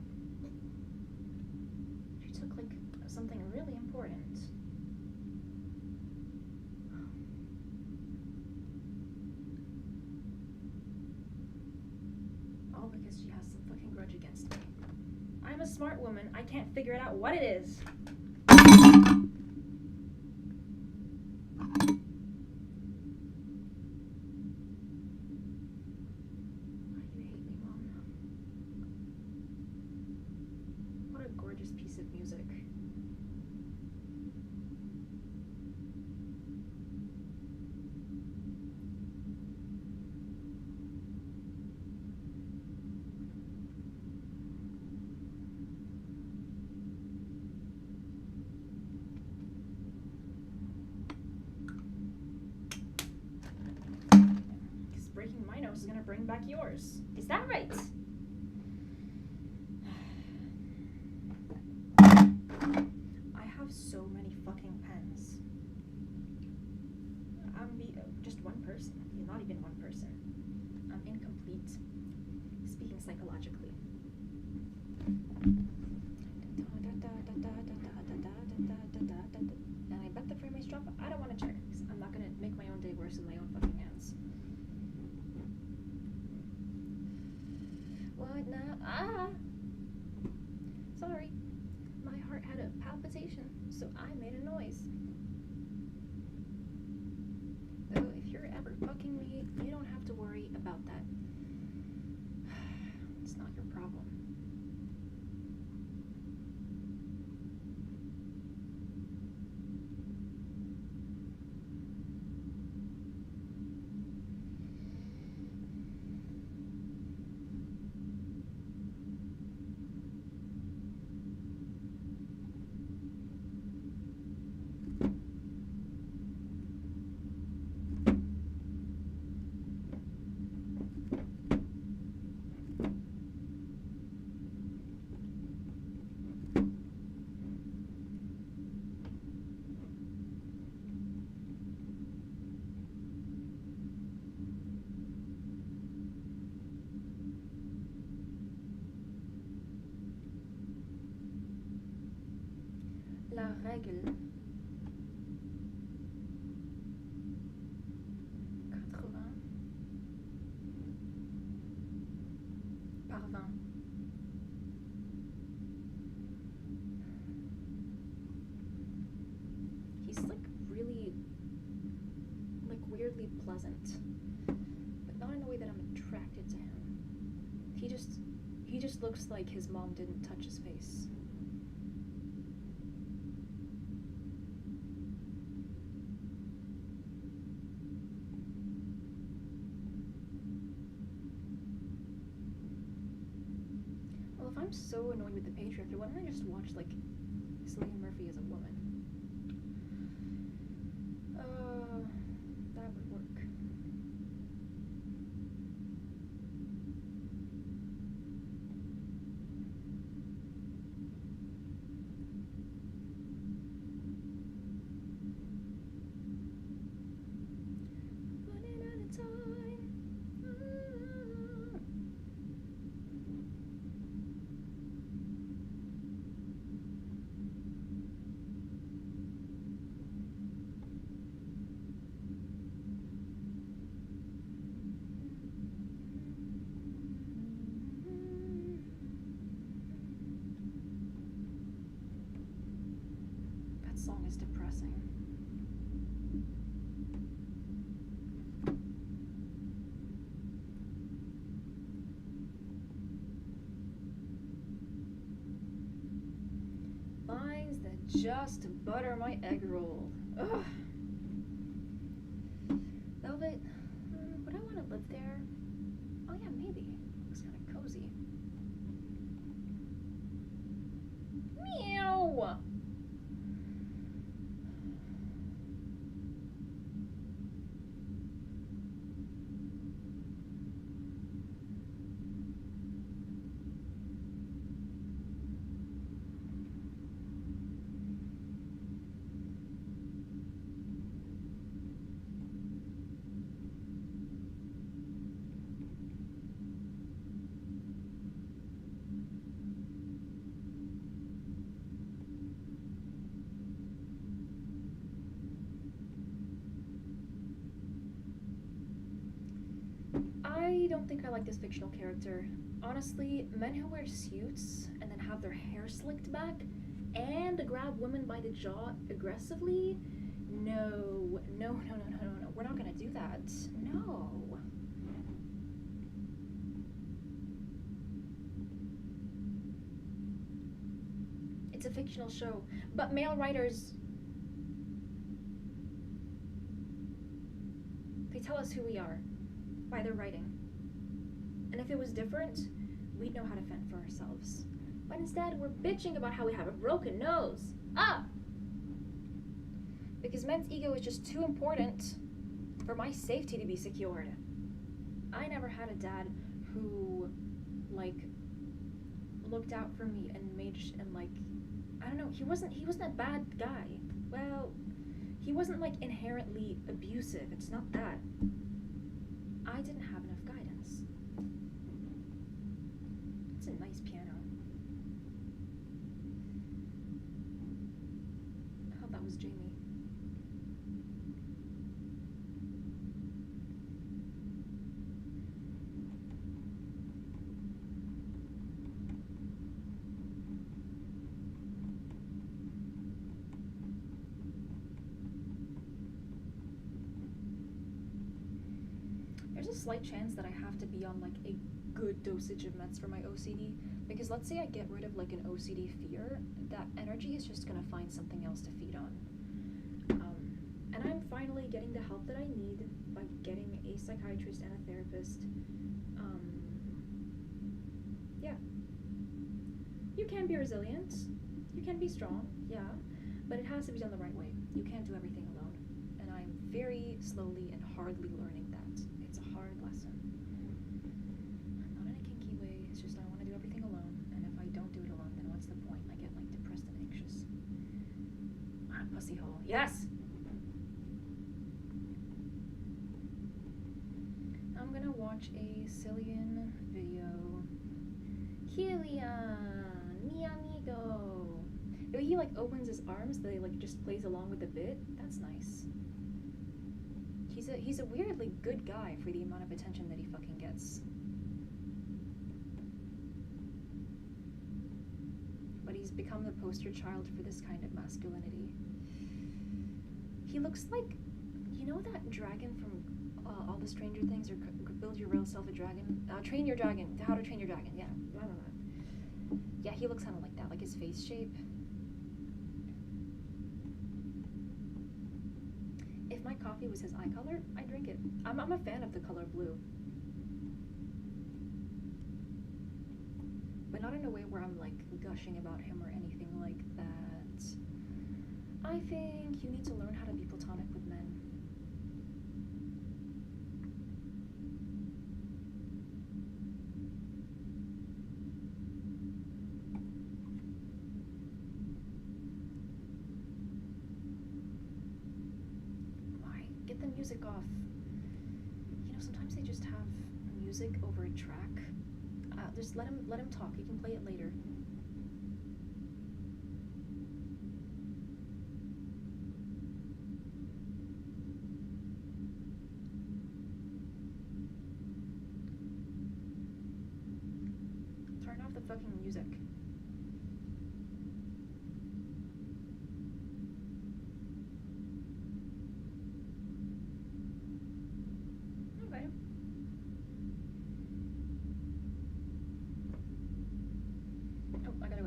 She took, like, something really important. All because she has some fucking grudge against me. I'm a smart woman. I can't figure it out what it is. Gorgeous piece of music. Because breaking my nose is gonna bring back yours. Is that right? So many fucking pens. I'm just one person. Not even one person. I'm incomplete. Speaking psychologically. And I bet the frame rate's dropped. I don't want to check because I'm not gonna make my own day worse with my own fucking hands. What now? Ah! Sorry. My heart had a palpitation, so I made a noise. Though if you're ever fucking me, you don't have to worry about that. It's not your problem. La règle 80 par 20. He's like really, like weirdly pleasant, but not in a way that I'm attracted to him. He just looks like his mom didn't touch his face. Well, if I'm so annoyed with the patriarchy, why don't I just watch, like, Cillian Murphy as a woman? That would work. Running out of time. That song is depressing. Lines that just butter my egg roll. Ugh. Velvet, would I want to live there? Oh yeah, maybe. Looks kind of cozy. Meow! don't think I like this fictional character. Honestly, men who wear suits and then have their hair slicked back and grab women by the jaw aggressively? No. No. We're not gonna do that. No. It's a fictional show, but male writers, they tell us who we are by their writing. And if it was different, we'd know how to fend for ourselves. But instead, we're bitching about how we have a broken nose. Because men's ego is just too important for my safety to be secured. I never had a dad who, like, looked out for me and made I don't know, he wasn't a bad guy. Well, he wasn't, like, inherently abusive. It's not that. I didn't have enough guidance. It's a nice piano. I thought that was Jamie. There's a slight chance that I have to be on like a good dosage of meds for my OCD, because let's say I get rid of like an OCD fear, that energy is just gonna find something else to feed on. And I'm finally getting the help that I need by getting a psychiatrist and a therapist. Yeah. You can be resilient, you can be strong, yeah, but it has to be done the right way. You can't do everything alone. And I'm very slowly and hardly learning that. It's a hard lesson. Not in a kinky way, it's just I want to do everything alone, and if I don't do it alone, then what's the point? I get like depressed and anxious. Pussy hole. Yes! I'm gonna watch a Cillian video. Killian, mi amigo. The way he like opens his arms, that he like just plays along with the bit. That's nice. He's a weirdly good guy for the amount of attention that he fucking gets. But he's become the poster child for this kind of masculinity. He looks like, you know that dragon from all the Stranger Things, or Build Your Real Self a Dragon? Train Your Dragon. How to Train Your Dragon, yeah. Blah, blah, blah. Yeah, he looks kind of like that, like his face shape. If my coffee was his eye color, I'd drink it. I'm a fan of the color blue. But not in a way where I'm like gushing about him or anything like that. I think you need to learn how to be platonic with men. Get the music off. You know, sometimes they just have music over a track. Just let him talk. You can play it later. Turn off the fucking music.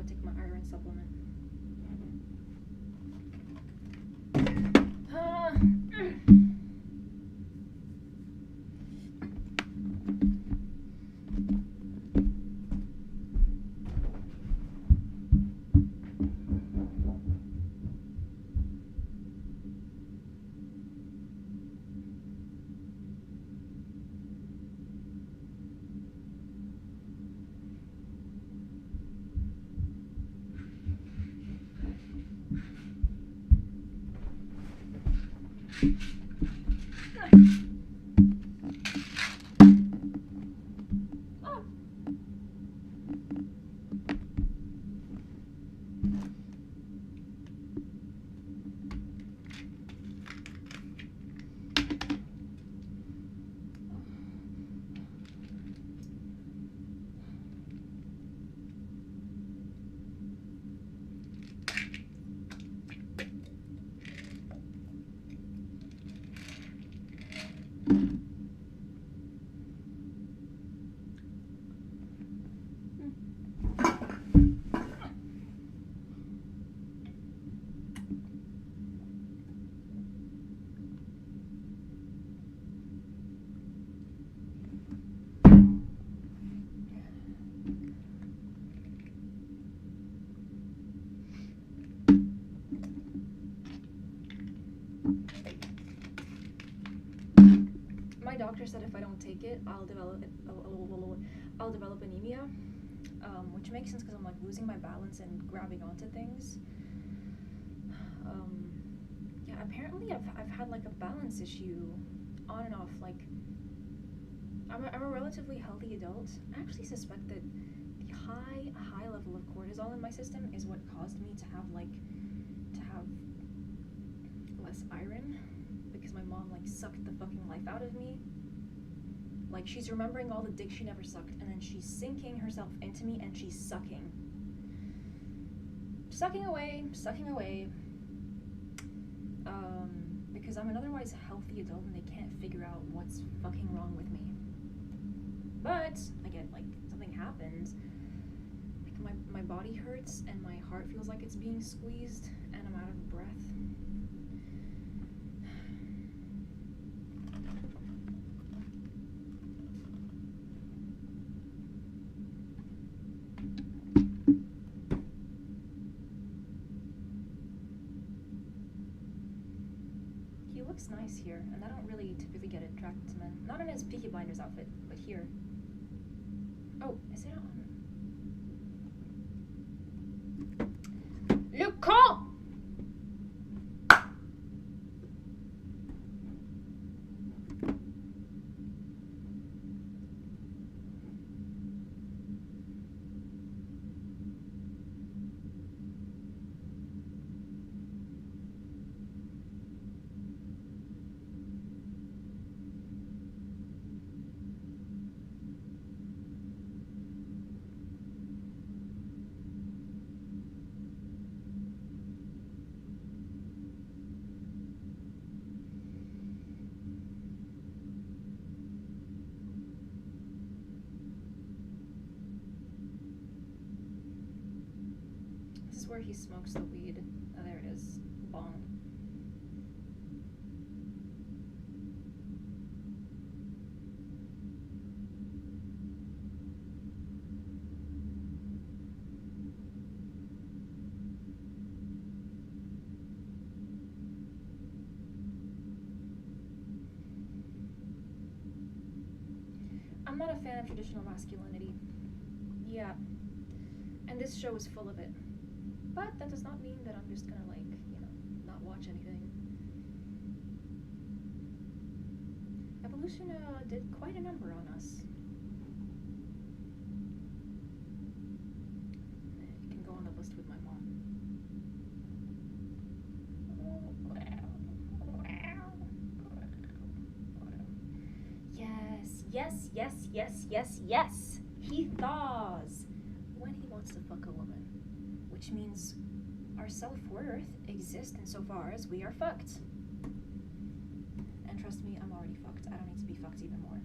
Take my iron supplement. My doctor said if I don't take it, I'll develop anemia, which makes sense because I'm like losing my balance and grabbing onto things. Yeah, apparently I've had like a balance issue on and off. Like I'm a relatively healthy adult. I actually suspect that the high level of cortisol in my system is what caused me to have less iron, because my mom like sucked the fucking life out of me. Like she's remembering all the dick she never sucked, and then she's sinking herself into me and she's sucking away, because I'm an otherwise healthy adult and they can't figure out what's fucking wrong with me. But again, like something happens, like my body hurts and my heart feels like it's being squeezed and I'm out of breath. He looks nice here, and I don't really typically get attracted to men. Not in his Peaky Blinders outfit, but here. Oh, is it on? Le camp! This is where he smokes the weed. Oh, there it is. Bong. I'm not a fan of traditional masculinity. Yeah. And this show is full of it. But that does not mean that I'm just gonna, like, not watch anything. Evolution did quite a number on us. It can go on the list with my mom. Yes. He thaws when he wants to fuck a woman. Which means our self-worth exists insofar as we are fucked. And trust me, I'm already fucked. I don't need to be fucked even more.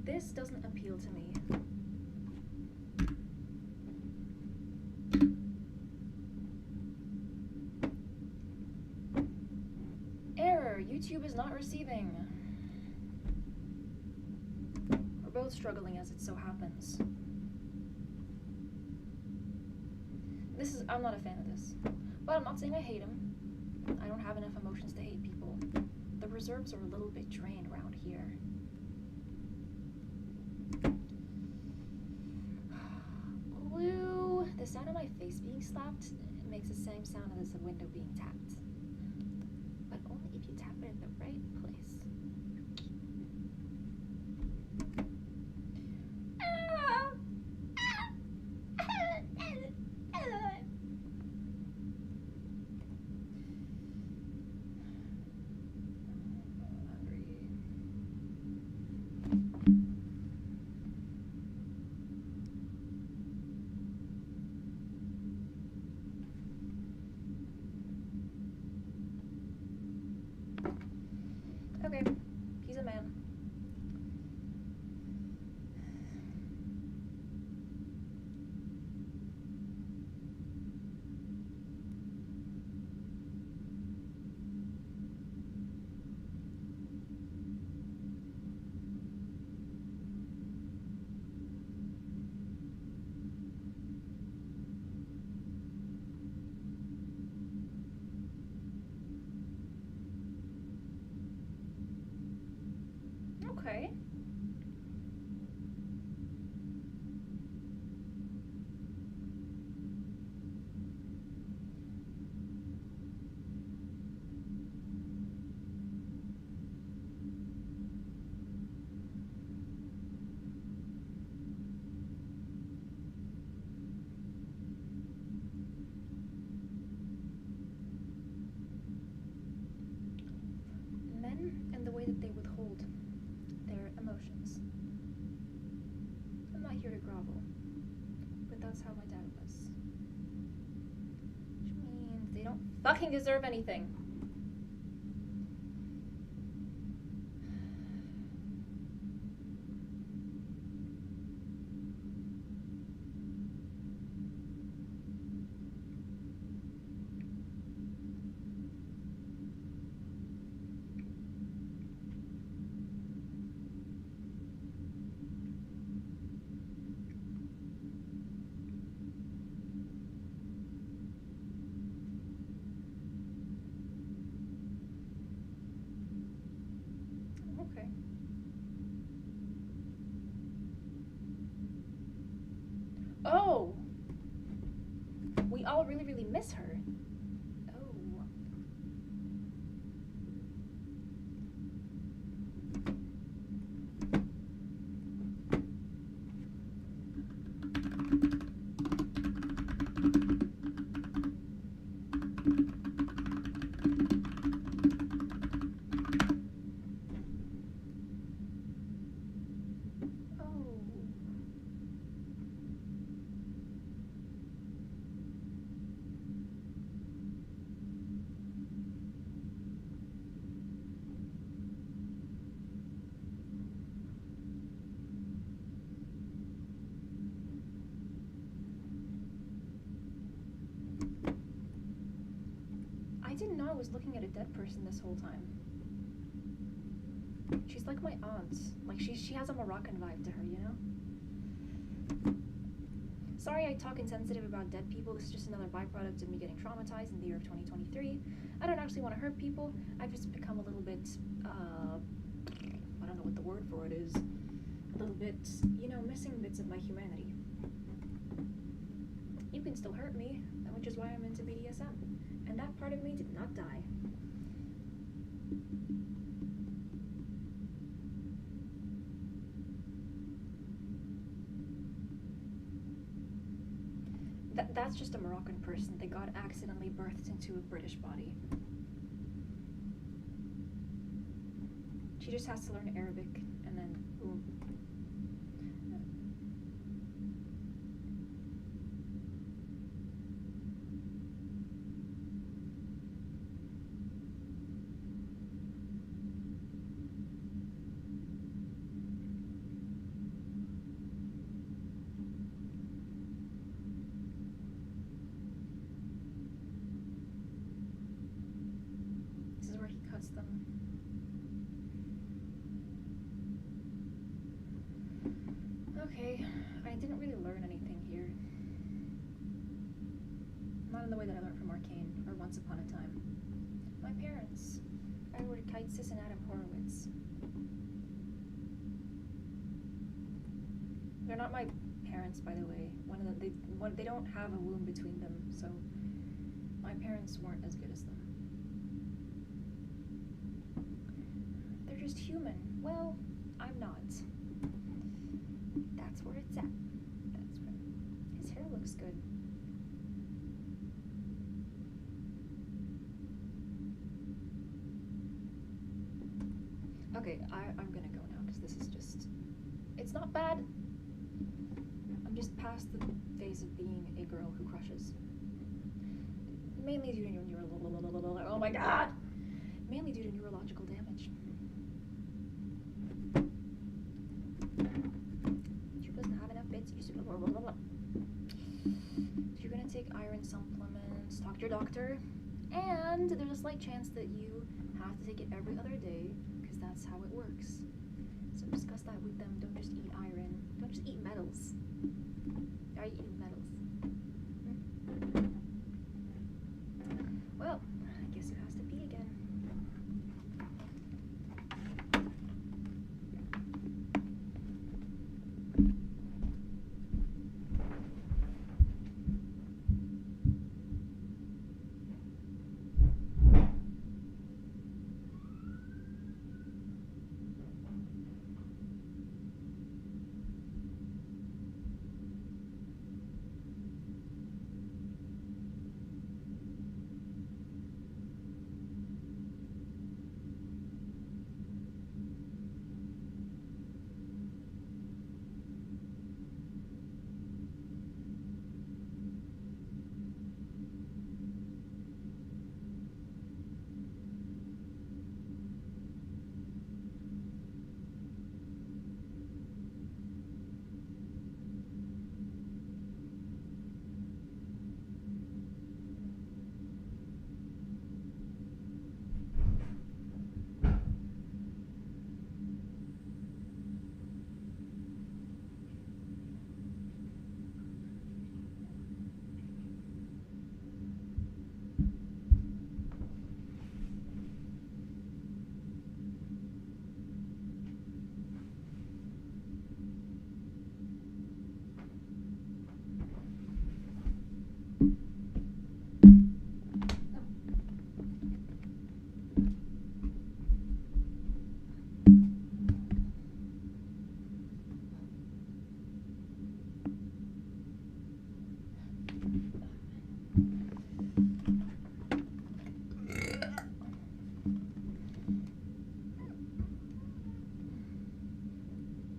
This doesn't appeal to me. YouTube is not receiving. We're both struggling as it so happens. I'm not a fan of this. But I'm not saying I hate him. I don't have enough emotions to hate people. The reserves are a little bit drained around here. Blue. The sound of my face being slapped makes the same sound as the window being tapped. But only if you tap it in the right place. Okay, he's a man. Okay. Men and the way that they withhold their emotions. I'm not here to grovel, but that's how my dad was. Which means they don't fucking deserve anything. Okay. Oh! We all really, really miss her. Oh. I didn't know I was looking at a dead person this whole time. She's like my aunt. Like she has a Moroccan vibe to her, you know? Sorry I talk insensitive about dead people. This is just another byproduct of me getting traumatized in the year of 2023. I don't actually want to hurt people. I've just become a little bit, I don't know what the word for it is. A little bit, you know, missing bits of my humanity. You can still hurt me, which is why I'm into BDSM. And that part of me did not die. That's just a Moroccan person. They got accidentally birthed into a British body. She just has to learn Arabic, and then boom. This is where he cuts them. Okay, I didn't really learn anything here. Not in the way that I learned from Arcane or Once Upon a Time. My parents, Edward Keitzis and Adam Horowitz. They're not my parents, by the way. They don't have a womb between them, so my parents weren't as good as them. They're just human. Well, I'm not. That's where it's at. That's where. His hair looks good. Okay, I'm gonna go now because this is just. It's not bad. I'm just past the phase of being a girl who crushes. Mainly due to oh my god! Mainly due to neurological damage. She doesn't have enough bits. So you're gonna take iron supplements, talk to your doctor, and there's a slight chance that you have to take it every other day because that's how it works. So discuss that with them. Don't just eat iron. Don't just eat metals. Are you eating metals? Well, I guess it has to be again.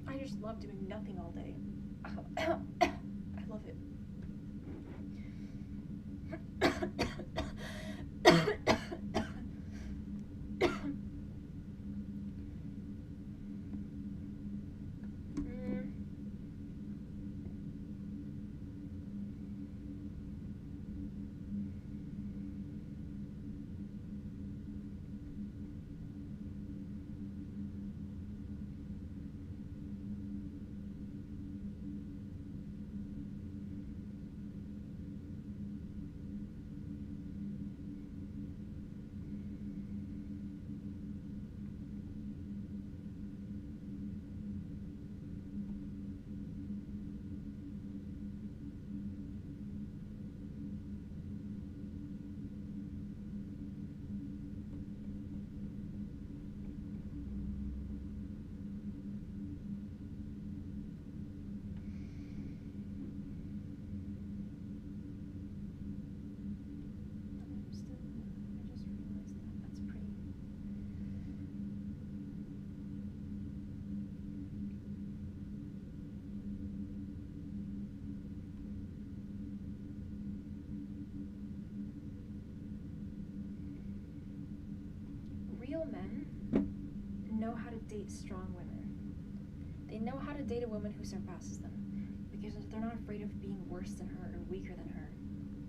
I just love doing nothing all day. I love it. Real men know how to date strong women. They know how to date a woman who surpasses them because they're not afraid of being worse than her or weaker than her.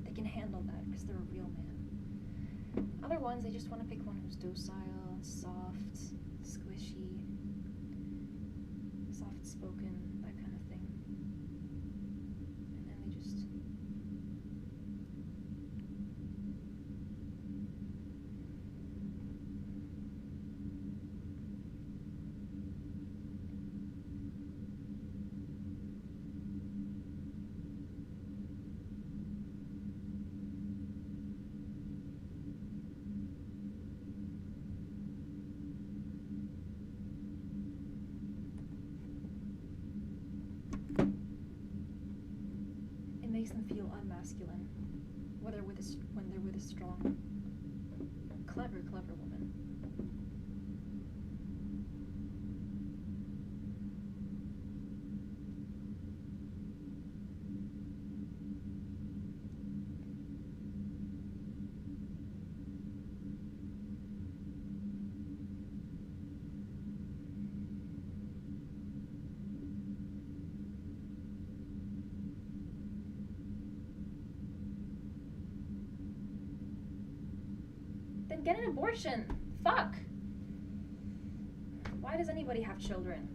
They can handle that because they're a real man. Other ones, they just want to pick one who's docile, soft, squishy, soft-spoken, that kind of thing. them feel unmasculine, when they're with a strong, clever woman. Then get an abortion. Fuck. Why does anybody have children?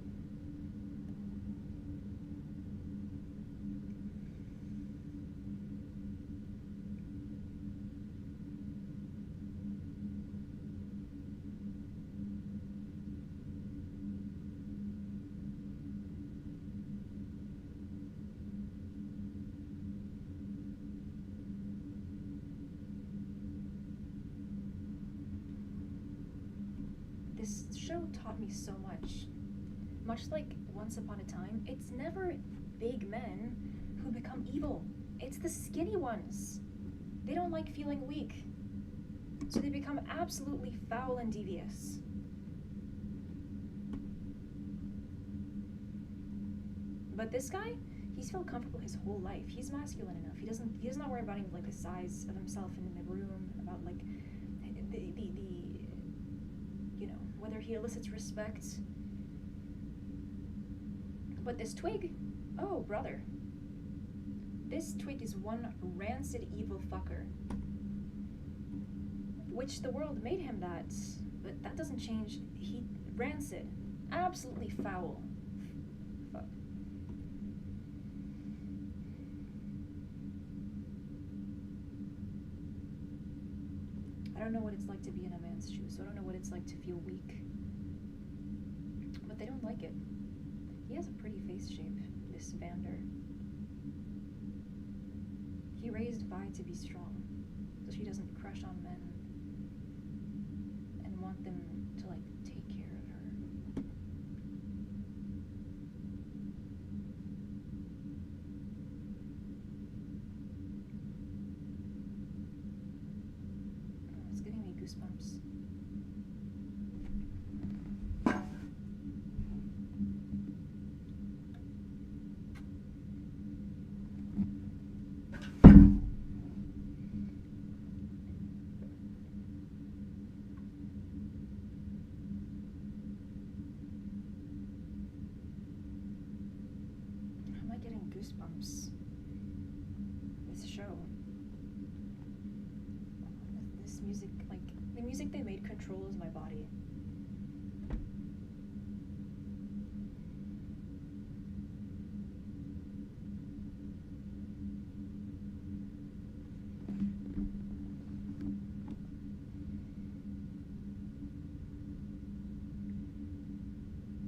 This show taught me so much. Much like Once Upon a Time, it's never big men who become evil. It's the skinny ones. They don't like feeling weak, so they become absolutely foul and devious. But this guy, he's felt comfortable his whole life. He's masculine enough. He does not worry about like the size of himself in the room, about like the you know, whether he elicits respect. But this twig, oh brother, this twig is one rancid evil fucker. Which the world made him that, but that doesn't change. He rancid, absolutely foul. Fuck. I don't know what it's like to be in a man's shoes, so I don't know what it's like to feel weak. But they don't like it. He has a pretty face shape, this Vander. He raised Vi to be strong, so she doesn't crush on men and want them to, like, take care of her. Oh, it's giving me goosebumps. Goosebumps. This show. This music, like, the music they made controls my body.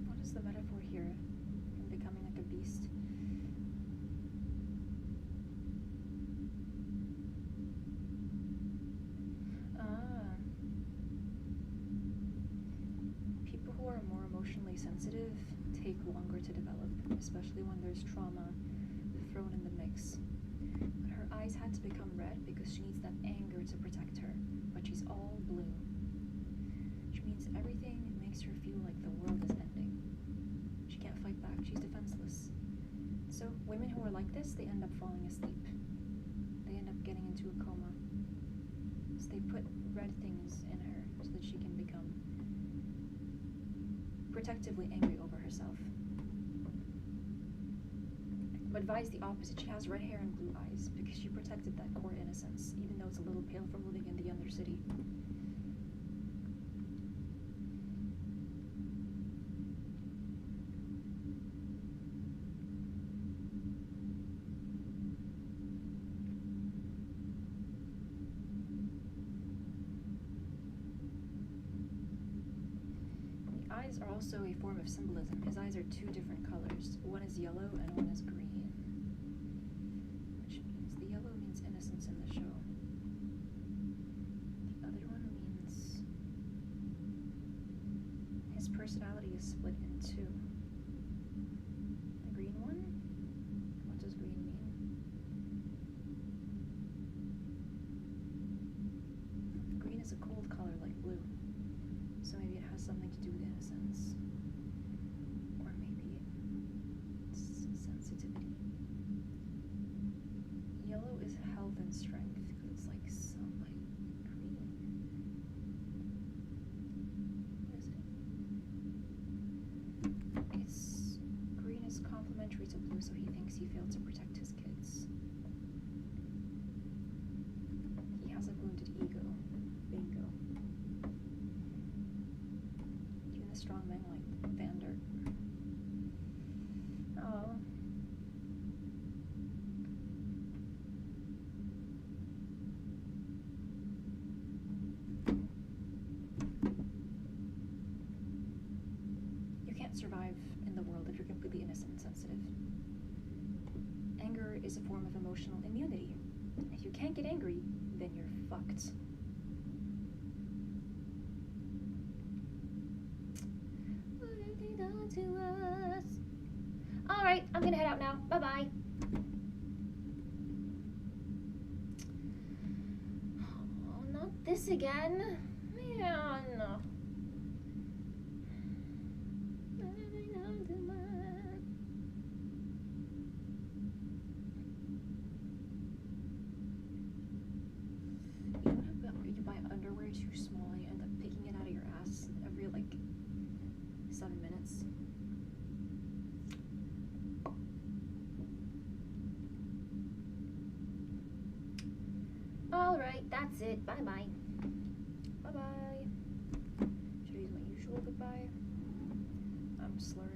What is the metaphor here in becoming like a beast? People who are more emotionally sensitive take longer to develop, especially when there's trauma thrown in the mix. But her eyes had to become red because she needs that anger to protect her, but she's all blue. Which means everything makes her feel like the world is ending. She can't fight back, she's defenseless. So women who are like this, they end up falling asleep. They end up getting into a coma. So they put red things in her so that she can become protectively angry over herself. But Vi's the opposite. She has red hair and blue eyes because she protected that core innocence, even though it's a little pale from living in the Undercity. Eyes are also a form of symbolism. His eyes are two different colors. One is yellow and one is green. Which means the yellow means innocence in the show. The other one means his personality is split in two. The green one? What does green mean? something to do with innocence. Or maybe it's sensitivity. Yellow is health and strength, because it's like sunlight. Green. What is it? It's green is complementary to blue, so he thinks he failed to protect his kids. He has a wounded ego. Bingo. Even the strong men like Vander. Oh. You can't survive in the world if you're completely innocent and sensitive. Anger is a form of emotional immunity. If you can't get angry, then you're fucked. What have they done to us? Alright, I'm gonna head out now. Bye-bye. Oh, not this again. Man. What have they done to us? You buy underwear too small and you end up picking it out of your ass every like 7 minutes. Alright, that's it. Bye bye. Bye bye. Should I use my usual goodbye? I'm slurring.